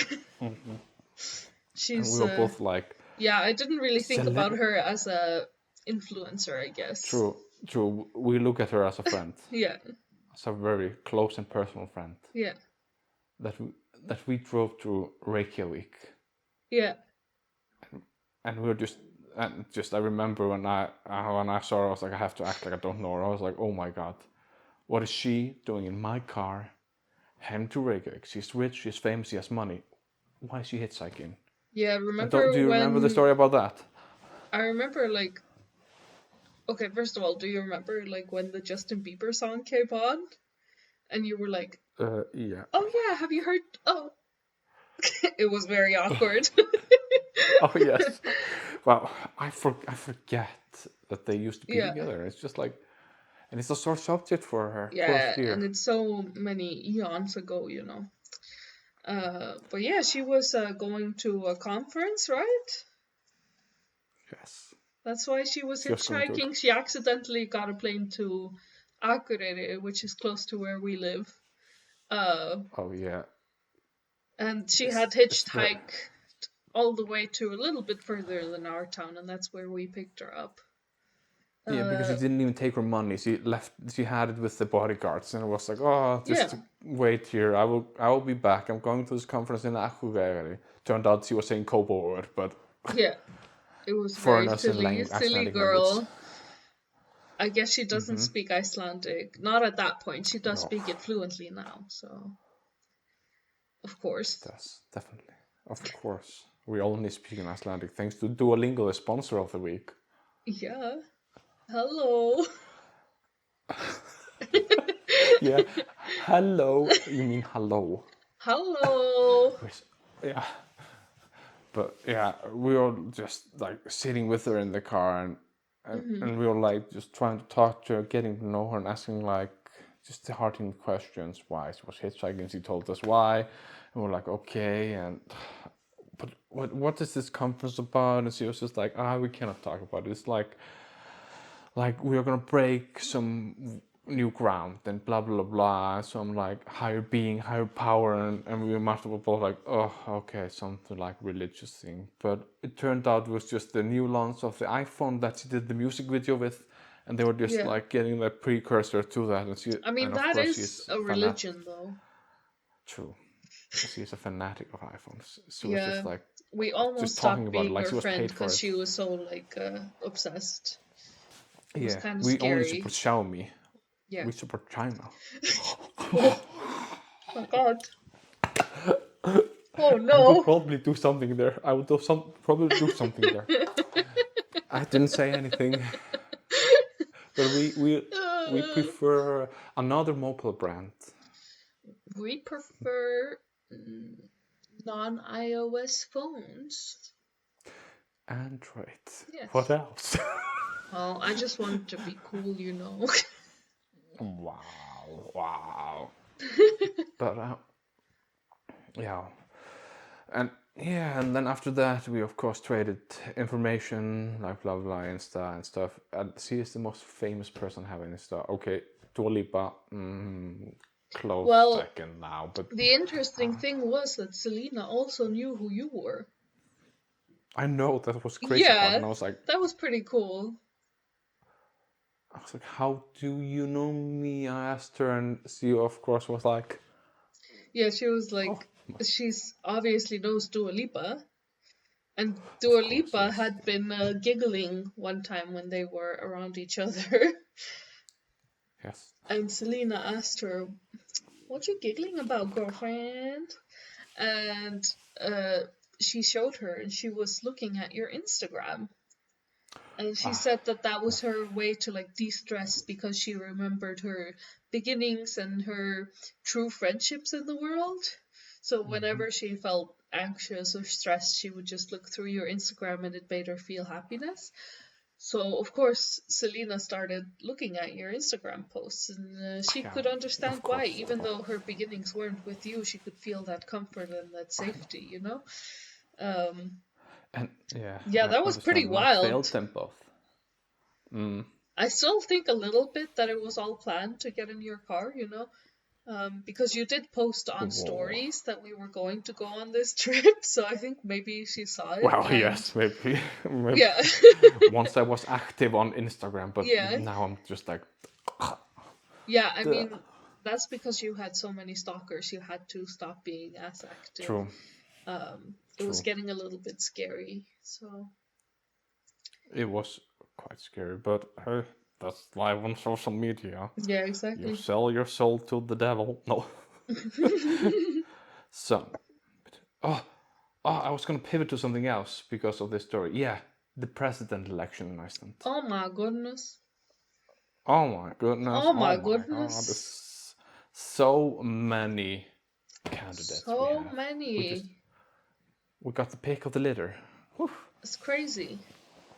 She's, and we were both like... Yeah, I didn't really think Selena... about her as a influencer, I guess. True. We look at her as a friend. Yeah. As a very close and personal friend. Yeah. That we drove to Reykjavik. Yeah. And we were just I remember when I saw her, I was like, I have to act like I don't know her. I was like, oh my god, what is she doing in my car, heading to Reykjavik? She's rich, she's famous, she has money. Why is she hitchhiking? Yeah, remember do you remember the story about that? I remember, like... Okay, first of all, do you remember, like, when the Justin Bieber song came on? And you were like... Yeah. Oh yeah, have you heard... Oh... It was very awkward. Oh yes. Well, I forget that they used to be together. It's just like... And it's a sore subject for her. Yeah, and it's so many eons ago, you know. But yeah, she was going to a conference, right? Yes. That's why she was hitchhiking. She accidentally got a plane to Akureyri, which is close to where we live. Oh yeah. And she had hitchhiked all the way to a little bit further than our town, and that's where we picked her up. Yeah, because she didn't even take her money. She had it with the bodyguards, and it was like, oh, just wait here. I will be back. I'm going to this conference in Akureyri. Turned out she was saying Kobo word, but yeah, it was very silly girl. Language. I guess she doesn't speak Icelandic. Not at that point. She does speak it fluently now, so of course. She does, definitely. Of course. We only speak in Icelandic thanks to Duolingo, the sponsor of the week. Yeah. Hello. Yeah. Hello. You mean hello. Hello. Yeah. But yeah, we were just like sitting with her in the car and we were like just trying to talk to her, getting to know her and asking like just the hard-hitting questions. Why she was hitchhiking, she told us why. And we're like, okay, and but what is this conference about? And she was just like, we cannot talk about it. It's like we are gonna break some new ground and blah blah blah, some like higher being, higher power, and we must have both like, oh okay, something like religious thing. But it turned out it was just the new launch of the iPhone that she did the music video with, and they were just Yeah. like getting the precursor to that. I mean, And of that course is she's a fanatic. religion, though. True. She's a fanatic of iPhones. She was Yeah. just like We just almost talking stopped about it being like her she was friend paid for because it. she was so, like, obsessed. It was Yeah, kind of we only scary. support Xiaomi. Yeah. We support China. Oh my god. Oh I would no. probably do something there. I would probably do something there. I didn't say anything, but we prefer another mobile brand. We prefer non-iOS phones. Android. Yes. What else? Well, I just want to be cool, you know. Wow. But yeah, and then after that we of course traded information like blah blah Insta and stuff. And she is the most famous person having Insta. Okay, Dua Lipa, close Well, second now, but the interesting thing was that Selena also knew who you were. I know that was crazy part, Yeah, and I was like, that was pretty cool. how do you know me? I asked her, and she of course was like, Yeah, she was like, oh, she's obviously knows Dua Lipa. And of Dua course, Lipa yes. had been giggling one time when they were around each other. Yes. And Selena asked her, "What you giggling about, girlfriend?" And she showed her, and she was looking at your Instagram. And she said that that was her way to like de-stress because she remembered her beginnings and her true friendships in the world. So whenever she felt anxious or stressed, she would just look through your Instagram and it made her feel happiness. So of course, Selena started looking at your Instagram posts, and she Yeah, could understand of why. course. Even though her beginnings weren't with you, she could feel that comfort and that safety, you know. And yeah, Yeah, I that was pretty understand. And I failed wild. them both. I still think a little bit that it was all planned to get in your car, you know, because you did post on Whoa. stories that we were going to go on this trip, so I think maybe she saw it. Well, And yes, maybe. yeah, Once I was active on Instagram, but yeah, now I'm just like, yeah. I duh. mean, that's because you had so many stalkers. You had to stop being as active. True, It was true. getting a little bit scary. So It was quite scary, but hey, that's live on social media. yeah, You exactly. sell your soul to the devil. No. So, I was gonna pivot to something else because of this story. Yeah, the president election in Iceland. Oh my goodness. Oh my goodness. Oh Oh my my god. goodness. There's so many candidates we So have. many. We got the pick of the litter. Whew. It's crazy.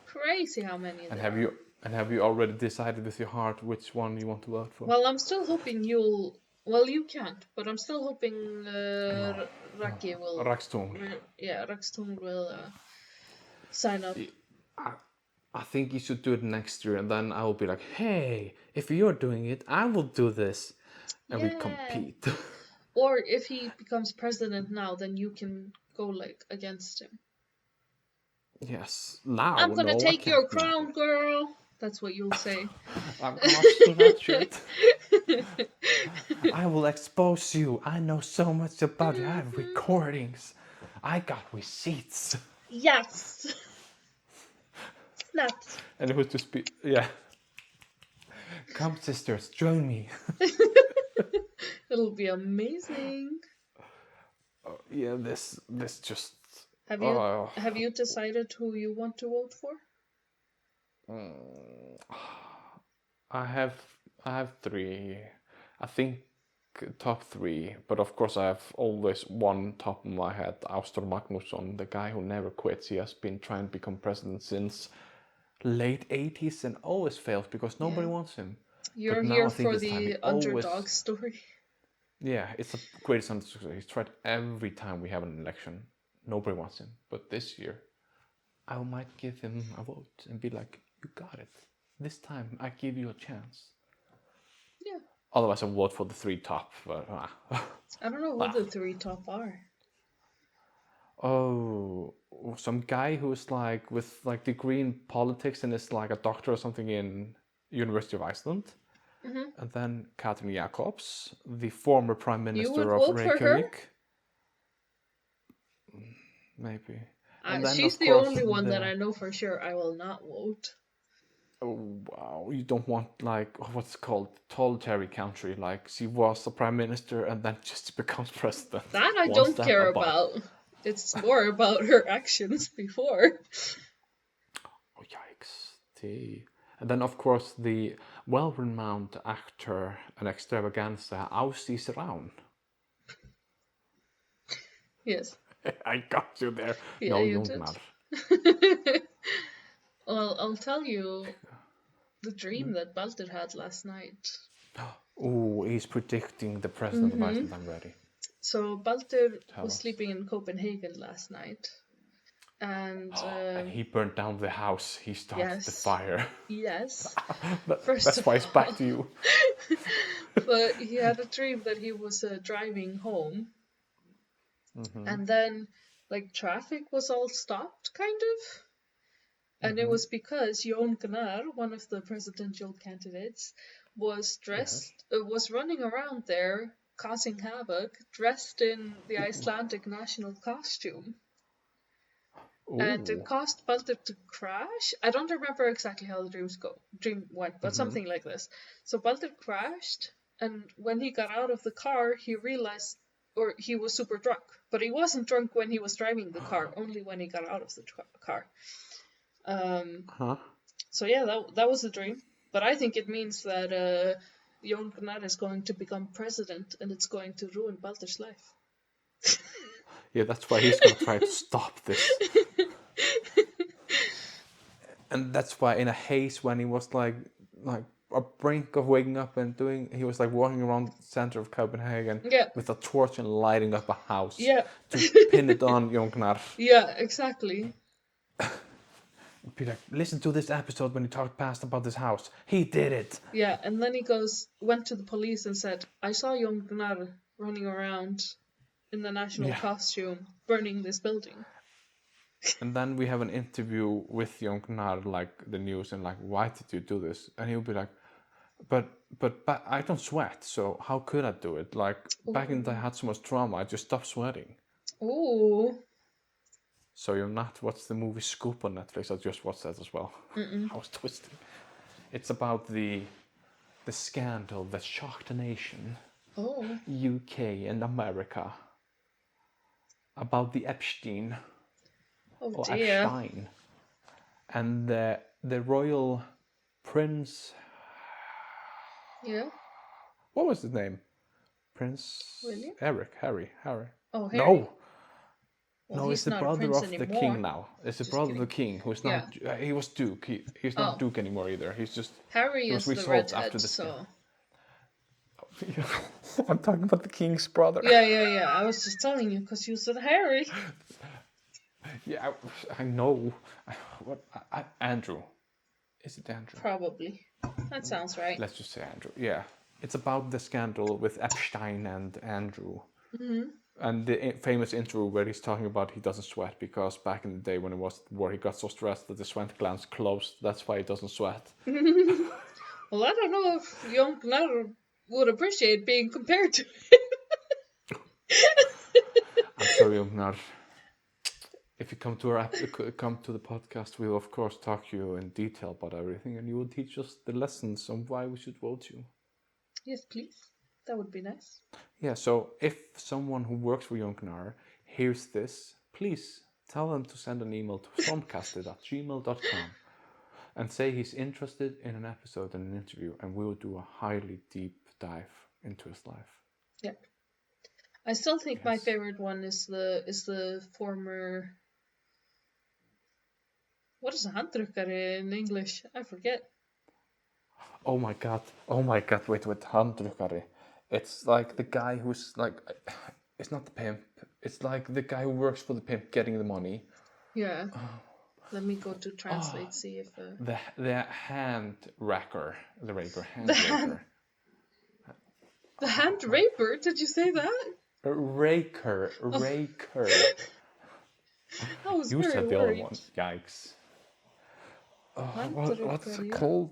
Crazy how many And there are. have you already decided with your heart which one you want to vote for? Well, I'm still hoping you'll. Well, you can't, but I'm still hoping No. Raki will. Rakstung. Yeah, Rakstung will sign up. I think you should do it next year, and then I will be like, hey, if you're doing it, I will do this. And we Yeah. compete. Or if he becomes president now, then you can go like against him. Yes. Now, I'm gonna no, take I your can't crown, now. girl. That's what you'll say. I'm gonna steal that shit. I will expose you. I know so much about you. I have recordings. I got receipts. Yes. Snaps. And it was just be, yeah. Come, sisters, join me. It'll be amazing. Yeah, this just. Have you decided who you want to vote for? I have three. I think top three, but of course I have always one top of my head. Austur Magnusson, the guy who never quits. He has been trying to become president since late 80s and always fails because nobody wants him. You're But now here I think for this time he the always. underdog story. Yeah, it's the greatest underdog. He's tried every time we have an election. nobody wants him. But this year, I might give him a vote and be like, you got it. This time, I give you a chance. Yeah. Otherwise, I vote for the three top. But, I don't know who the three top are. Oh, some guy who's like with like degree in politics and is like a doctor or something in University of Iceland. And then Katrin Jacobs, the former prime You minister would of vote for her? Reykjavik. Maybe. And then She's of the course only one that I know for sure I will not vote. Oh wow, you don't want like what's it called totalitarian country, like she was a prime minister and then just becomes president. That I One don't step care above. about. It's more about her actions before. Oh yikes! And then of course the well-renowned actor and extravaganza Aussie Serraun. Yes. I got you there. Yeah, No, you Jungnar. Well, I'll tell you the dream that Baldur had last night. Oh, he's predicting the president of Iceland. I'm ready. So Baldur was us. sleeping in Copenhagen last night. And he burned down the house. He started the yes. fire. Yes. That's why it's back to you. But he had a dream that he was driving home. And then, like, traffic was all stopped, kind of. And it was because Jon Gunnar, one of the presidential candidates, was was running around there causing havoc, dressed in the Icelandic national costume. Ooh. And it caused Baldur to crash. I don't remember exactly how the dream went, but something like this. So Baldur crashed, and when he got out of the car, he realized, or he was super drunk. But he wasn't drunk when he was driving the car, only when he got out of the car. So yeah, that was the dream. But I think it means that Jon Gunnar is going to become president, and it's going to ruin Baldur's life. Yeah, that's why he's gonna try to stop this. And that's why in a haze when he was like a brink of waking up and he was like walking around the center of Copenhagen with a torch and lighting up a house to pin it on Jon Gunnar. Yeah, exactly. Be like, listen to this episode when he talked past about this house. He did it. Yeah, and then he went to the police and said, I saw Jon Gunnar running around in the national costume, burning this building. And then we have an interview with Jon Gunnar, like the news, and like, why did you do this? And he'll be like, but I don't sweat, so how could I do it? Like back in the day I had so much trauma, I just stopped sweating. Ooh. So you're not watched the movie Scoop on Netflix? I just watched that as well. I was twisting. It's about the scandal that shocked the nation, UK and America, about the Epstein. Oh dear. Epstein. And the royal prince. Yeah. What was his name? Prince William? Harry. Oh, Harry. No. Well, no, it's the brother of the king now. It's the brother of the king who's not. He was Duke. He's not Duke anymore either. He's just. Harry is the redhead. So. I'm talking about the king's brother. Yeah. I was just telling you because you said Harry. Yeah, I know. What? Andrew. Is it Andrew? Probably. That sounds right. Let's just say Andrew. Yeah. It's about the scandal with Epstein and Andrew. And the famous intro where he's talking about he doesn't sweat because back in the day when it was war, he got so stressed that the sweat glands closed. That's why he doesn't sweat. Well, I don't know if Jon Gunnar would appreciate being compared to him. I'm sorry, Jon Gunnar. If you come to the podcast, we'll of course talk to you in detail about everything, and you will teach us the lessons on why we should vote you. Yes, please. That would be nice. Yeah. So if someone who works for Jon Gunnar hears this, please tell them to send an email to stormkastid@gmail.com and say he's interested in an episode and an interview, and we will do a highly deep dive into his life. Yeah. I still think my favorite one is the former. What is a handdrukkari in English? I forget. Oh my god. Wait. Handdrukkari. It's like the guy who's like, it's not the pimp. It's like the guy who works for the pimp getting the money. Yeah. Let me go to translate, Oh, see if... the hand raker. The raker. Hand The hand... raker. The hand raper? Did you say that? Raker. I was You very said the other worried. one. Yikes. Handrukkari. What's it called?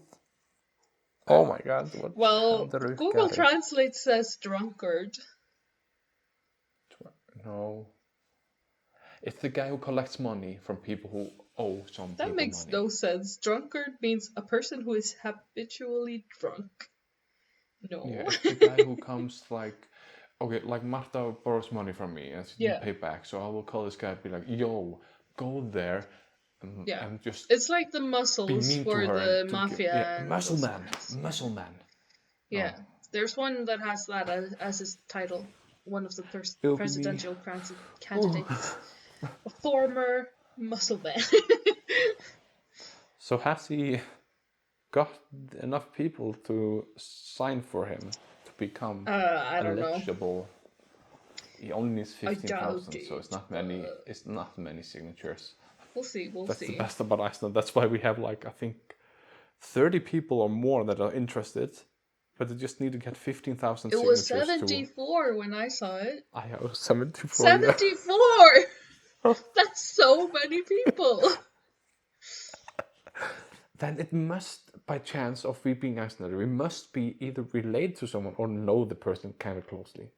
Oh my god. What? Well, Google Handrukkari? Translate says drunkard. No. It's the guy who collects money from people who owe some That people makes money. no sense. Drunkard means a person who is habitually drunk. No. Yeah, it's the guy who comes like, okay, like Marta borrows money from me and she didn't pay back, so I will call this guy and be like, yo, go there and just It's like the be muscles mean to for her the and mafia and muscle those man, guys. muscle man. Yeah, there's one that has that as his title. One of the It'll be me. presidential candidates. A former muscle man. So has he got enough people to sign for him to become I don't know. eligible? He only needs I doubt 15,000, so it's it, not many. It's not many signatures. We'll see. That's the best about Iceland. That's why we have like I think 30 people or more that are interested, but they just need to get 15,000 It signatures. was 74 when I saw it. I have 74. 74! Yeah. That's so many people. Then it must, by chance of we being Icelander, we must be either related to someone or know the person kind of closely.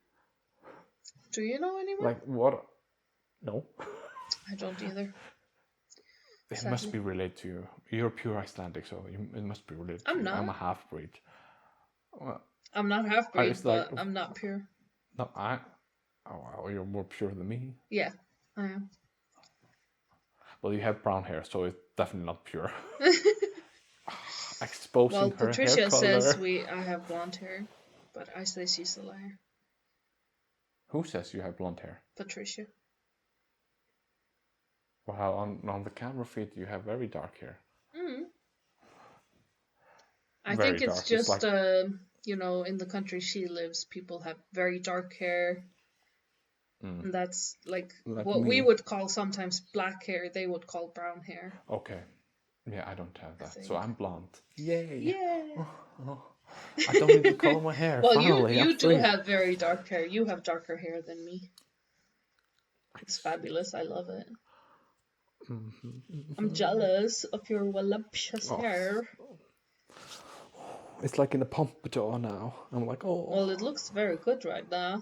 Do you know anyone? Like what? No. I don't either. It must be related to you. You're pure Icelandic, so it must be related to I'm you. not. I'm a half-breed. Well, I'm not half-breed, it's but like- I'm not pure. no, oh wow, you're more pure than me. Yeah, I am. Well, you have brown hair, so it's definitely not pure. Exposing Well, her Patricia hair color. says I have blonde hair, but I say she's a liar. Who says you have blonde hair? Patricia. Well, on the camera feed you have very dark hair. I Very think it's dark. just, It's in the country she lives, people have very dark hair. And that's like what we would call sometimes black hair, they would call brown hair. Okay. Yeah, I don't have that. So think. I'm blonde. Yay. Yeah. I don't need to color my hair. Well, Finally, you I'm do free. have very dark hair. You have darker hair than me. It's fabulous. I love it. I'm jealous of your voluptuous hair. It's like in a pompadour now. I'm like, oh. Well, it looks very good right now.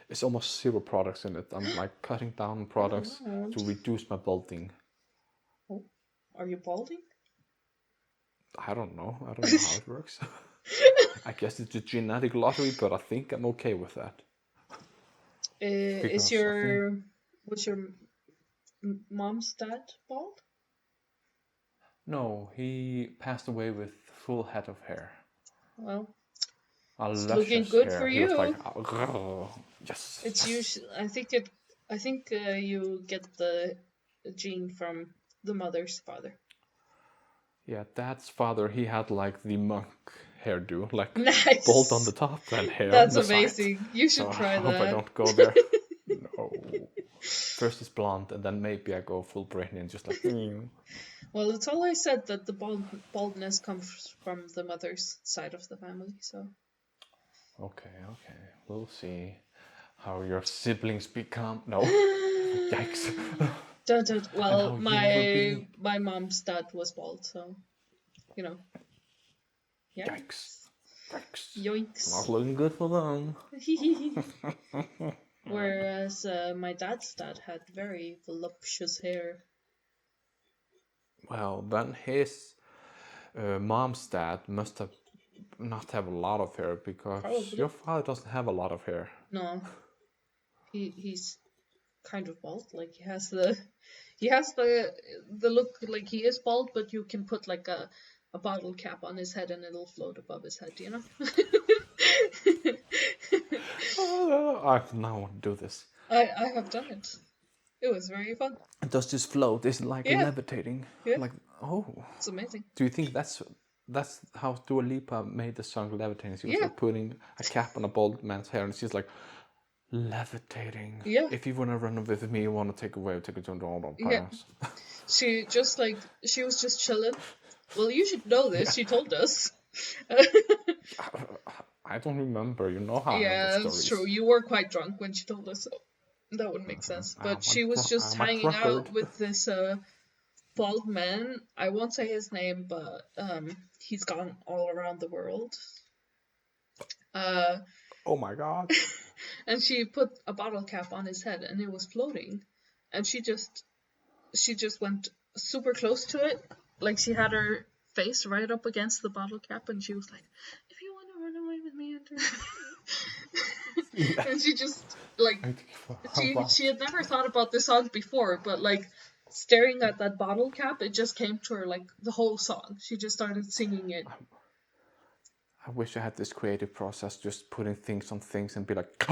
It's almost zero products in it. I'm like cutting down products to reduce my balding. Oh, are you balding? I don't know. I don't know how it works. I guess it's a genetic lottery, but I think I'm okay with that. Was your mom's dad bald? No, he passed away with full head of hair. Well, It's looking good for He was you. like, oh, yes. It's usually. I think you get the gene from the mother's father. Yeah, Dad's father, he had like the monk hairdo, like Nice. bald on the top and hair That's on the amazing. side. You should So try I hope that. I don't go there. No. First it's blonde, and then maybe I go full Britney and just like. Well, it's always said that the baldness comes from the mother's side of the family. So. Okay. We'll see how your siblings become. No. Yikes. Well, my mom's dad was bald, so Yeah. Yikes. Yoinks. Not looking good for them. Whereas my dad's dad had very voluptuous hair. Well, then his mom's dad must have not have a lot of hair because Probably. your father doesn't have a lot of hair. No, he's kind of bald. Like he has the look like he is bald, but you can put like a bottle cap on his head and it'll float above his head. You know. I now want to do this. I have done it. It was very fun. Does this float? Is it like levitating? Yeah. Like It's amazing. Do you think that's how Lipa made the song Levitating? She was like putting a cap on a bald man's hair, and she's like, Levitating. Yeah. If you want to run with me, you want to take away, take it to the Yeah. pass. She just like, she was just chilling. Well, you should know this. Yeah. She told us. I don't remember. You know how I handle Yeah, it's stories. true. You were quite drunk when she told us, so that would make sense. But she was just I'm a hanging drunkard. out with this bald man. I won't say his name, but he's gone all around the world. Oh my god. And she put a bottle cap on his head, and it was floating. And she just went super close to it, like she had her face right up against the bottle cap, and she was like, "If you want to run away with me, enter." Yeah. And she just like, she had never thought about this song before, but like staring at that bottle cap, it just came to her like the whole song. She just started singing it. I wish I had this creative process, just putting things on things and be like,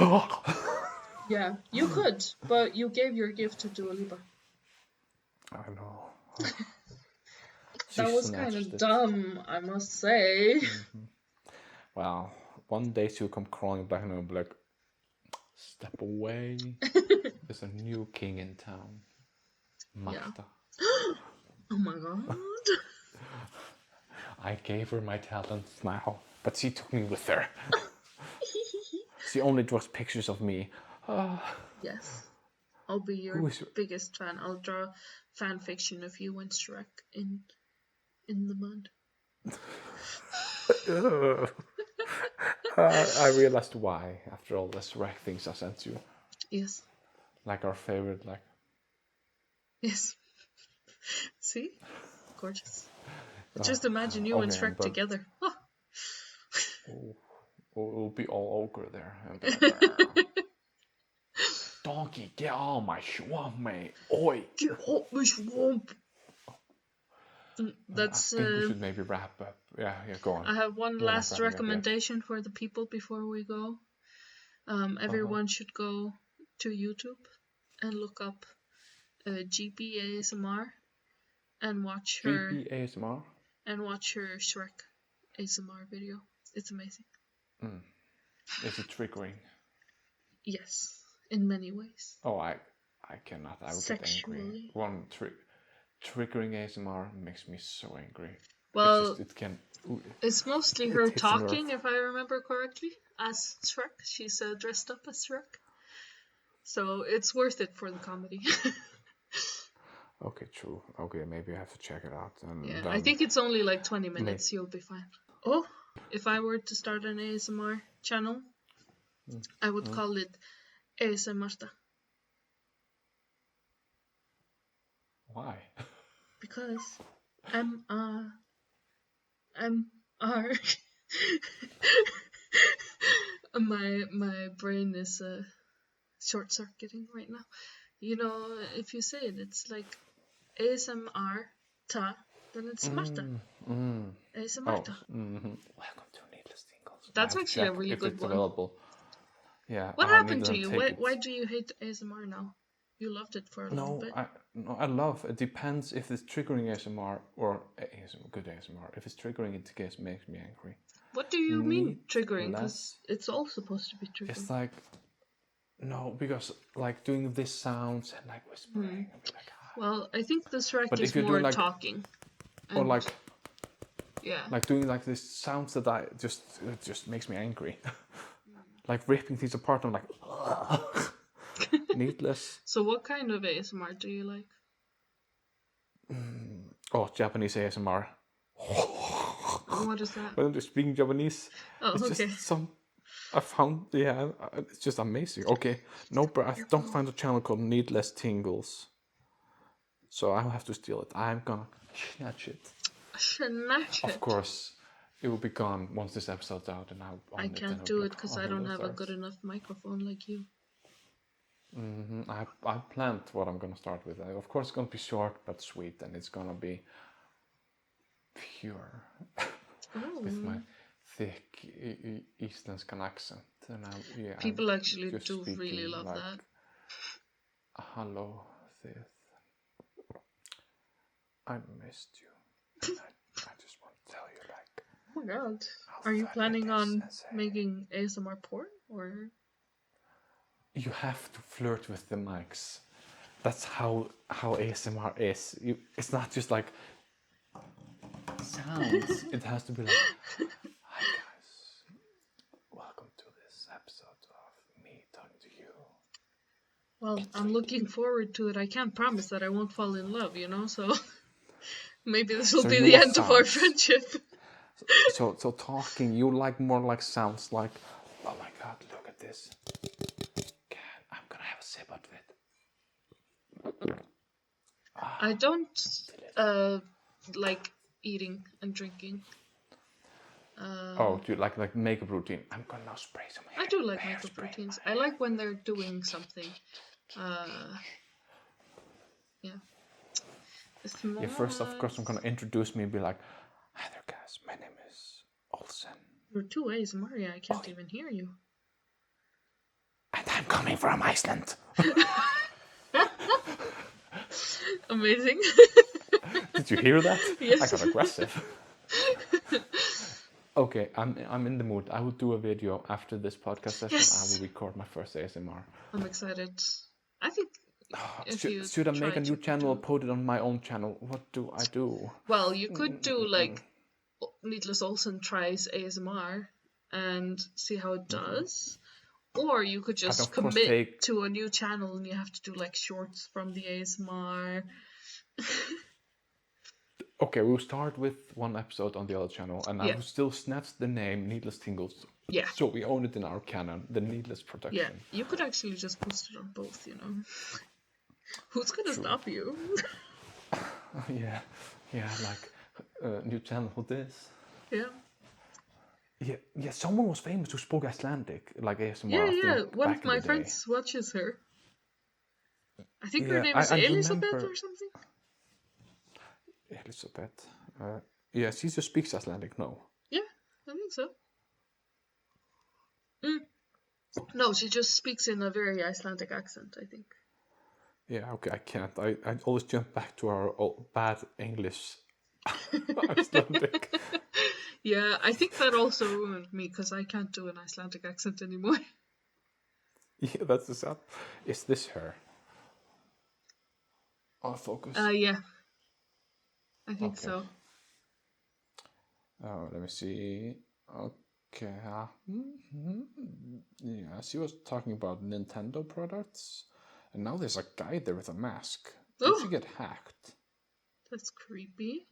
Yeah, you could, but you gave your gift to Dua Lipa. I know. That was kind of dumb, I must say. Well, one day she'll come crawling back and I'll be like, step away. There's a new king in town. Marta. Oh my god. I gave her my talents now, but she took me with her. She only draws pictures of me. Yes. I'll be your biggest fan. I'll draw fan fiction of you and Shrek in the mud. I realized why after all the Shrek things I sent you. Yes. Like our favorite, like. Yes. See? Gorgeous. Just imagine you and Shrek together. We'll be all ogre there. Donkey, get on my swamp, mate. Oi! Get off my swamp! That's. I think we should maybe wrap up. Yeah, go on. I have one last recommendation for the people before we go. Everyone should go to YouTube and look up GP ASMR and watch her. GP ASMR? And watch her Shrek ASMR video. It's amazing. Is it triggering? Yes, in many ways. Oh, I cannot. I will get angry. One triggering ASMR makes me so angry. Well, it's mostly her talking, if I remember correctly, as Shrek. She's dressed up as Shrek. So it's worth it for the comedy. Okay, true. Okay, maybe I have to check it out. And, yeah, I think it's only like 20 minutes. You'll be fine. Oh, if I were to start an ASMR channel, I would call it ASMR. Why? Because MR. My brain is short circuiting right now. You know, if you say it, it's like ASMR ta, then it's Marta. ASMR. Welcome to Needless Tingles. That's actually a really good one. Available. Yeah. What happened to you? Why do you hate ASMR now? You loved it for a little bit. I love it. Depends if it's triggering ASMR or good ASMR. If it's triggering, it makes me angry. What do you mean triggering? Because it's all supposed to be triggering. It's like, no, because like doing this sounds and like whispering. Like, well, I think the Shrek is more like, talking. Or like, yeah, like doing like this sounds that it just makes me angry. Like ripping things apart. I'm like, needless. So what kind of ASMR do you like? Oh, Japanese ASMR. What is that? When they're speaking Japanese, it's okay. Just I found, it's just amazing. Okay, no, but I don't find a channel called Needless Tingles, so I'll have to steal it. I'm gonna snatch it. Snatch it. Of course, it will be gone once this episode's out, and I can't do it because I don't have a good enough microphone like you. I planned what I'm gonna start with. Of course, it's gonna be short but sweet, and it's gonna be pure with my thick Eastern accent. And people actually do really love like, that. Hello, Sith. I missed you. I just want to tell you, like. Oh my god! Are you planning on making ASMR porn or? you have to flirt with the mics. That's how ASMR is. It's not just like sounds. It has to be like, hi guys, welcome to this episode of me talking to you. Well, I'm looking forward to it. I can't promise that I won't fall in love, so maybe this will So be you the want end of our sounds. friendship. So talking, you like more like sounds like, oh my god, look at this. I'm gonna have a sip of it. I don't like eating and drinking. Oh, do you like makeup routine? I'm gonna now spray some hair. I do like makeup routines. I like when they're doing something. Yeah. It's more... Yeah, first of course I'm gonna introduce me and be like, hi there guys, my name is Olsen. You're 2 ways, Maria. I can't even hear you. And I'm coming from Iceland. Amazing. Did you hear that? Yes. I got aggressive. Okay, I'm in the mood. I will do a video after this podcast session. Yes. I will record my first ASMR. I'm excited. I think should I make a new channel or put it on my own channel? What do I do? Well, you could do like Needless Olsen tries ASMR and see how it does. Or you could just commit to a new channel and you have to do like shorts from the ASMR. Okay, we'll start with one episode on the other channel, and I will still snatch the name Needless Tingles. Yeah. So we own it in our canon, the Needless production. Yeah, you could actually just post it on both, Who's gonna stop you? Yeah, like new channel for this. Yeah. Yeah. Someone was famous who spoke Icelandic, like ASMR. Yeah. One of my friends watches her. I think her name is Elizabeth or something. Elizabeth. Yeah, she just speaks Icelandic, no? Yeah, I think so. No, she just speaks in a very Icelandic accent, I think. Yeah, okay, I can't. I always jump back to our bad English Icelandic. Yeah, I think that also ruined me because I can't do an Icelandic accent anymore. Yeah, that's the sad. Is this her? Focus. Yeah. I think so. Oh, let me see. Okay. Yeah, she was talking about Nintendo products, and now there's a guy there with a mask. Did she get hacked? That's creepy.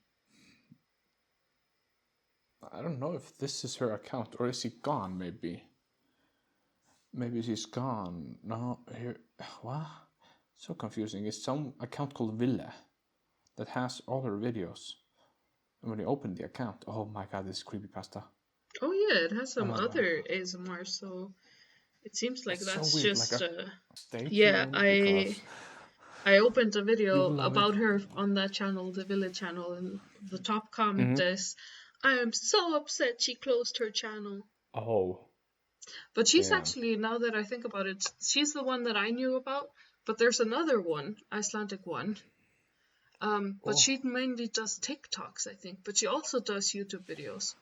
I don't know if this is her account, or is she gone, maybe? Maybe she's gone. No, here... What? So confusing. It's some account called Villa that has all her videos. And when you open the account, oh my god, this is creepypasta. Oh yeah, it has some other ASMR, so it seems like that's so weird, just... Like yeah, I opened a video about her on that channel, the Villa channel, and the top comment is, I am so upset she closed her channel. Oh. But she's actually, now that I think about it, she's the one that I knew about, but there's another one, Icelandic one. But she mainly does TikToks, I think, but she also does YouTube videos.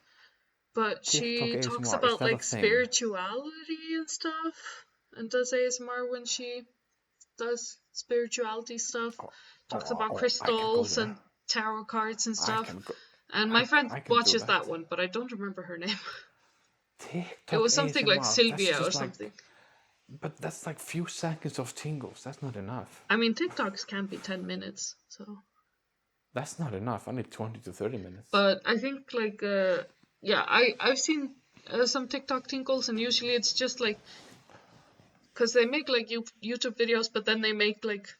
But she talks about like spirituality and stuff, and does ASMR when she does spirituality stuff. Talks about crystals and tarot cards and stuff. And my friend watches that one, but I don't remember her name. TikTok it was something ASMR. Like Sylvia or something. But that's like few seconds of tingles. That's not enough. I mean, TikToks can be 10 minutes, so... That's not enough. I need 20 to 30 minutes. But I think, like, I've seen some TikTok tingles, and usually it's just, like... Because they make, like, YouTube videos, but then they make, like,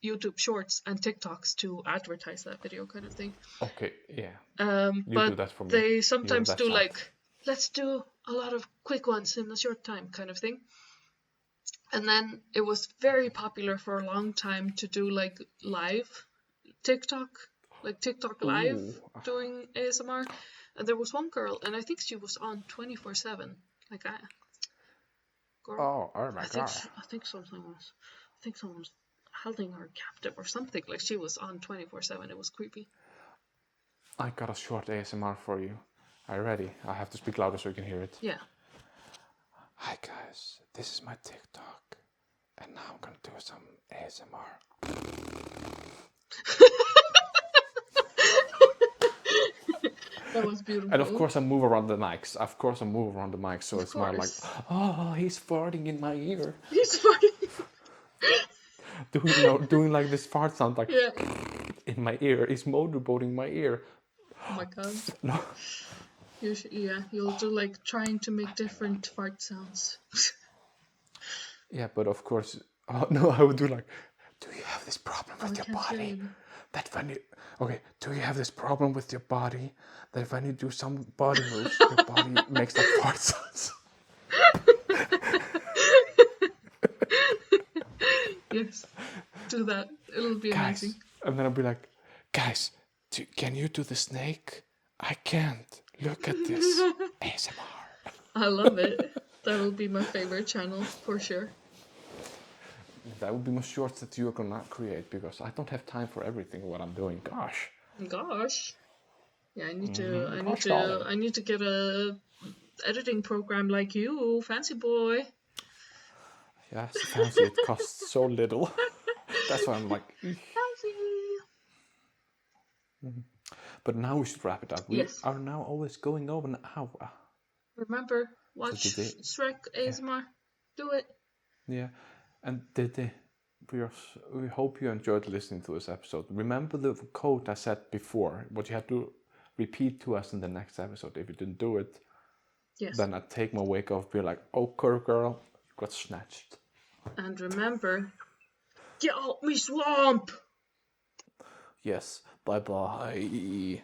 YouTube shorts and TikToks to advertise that video kind of thing. Okay, yeah. But do that for me. They sometimes do, like, let's do a lot of quick ones in a short time kind of thing. And then it was very popular for a long time to do, like, live TikTok, like TikTok live doing ASMR. And there was one girl, and I think she was on 24/7. Like, girl, oh my god. I think someone was holding her captive or something. Like, she was on 24/7. It was creepy. I got a short ASMR for you. Are you ready? I have to speak louder so you can hear it. Yeah. Hi guys, this is my TikTok, and now I'm gonna do some ASMR. That was beautiful. And of course I move around the mics. So Of it's more like, course. oh, he's farting in my ear. He's funny. doing like this fart sound like Yeah. in my ear. He's motorboating my ear. Oh my god. No. You'll do like trying to make different fart sounds. Yeah, but of course, no, I would do like, do you have this problem Oh, I with your can't hear body? you. That when you, okay, do you have this problem with your body that when you do some body moves, your body makes like fart sounds? Yes, do that. It'll be amazing. Guys, and then I'll be like, guys, can you do the snake? I can't. Look at this. ASMR. I love it. That'll be my favorite channel for sure. That would be my shorts that you're gonna create because I don't have time for everything what I'm doing. Gosh. Gosh. Yeah, I need Gosh, darling. to get a editing program like you, fancy boy. Yeah, it's fancy. It costs so little. That's why I'm like. Fancy. But now we should wrap it up. We Yes. are now always going over an hour. Remember, watch today- Shrek ASMR. Do it. Yeah, and we hope you enjoyed listening to this episode. Remember the quote I said before, what you had to repeat to us in the next episode. If you didn't do it, Yes. then I'd take my wake off, be like, oh, girl, you got snatched. And remember, get out me swamp! Yes, bye-bye.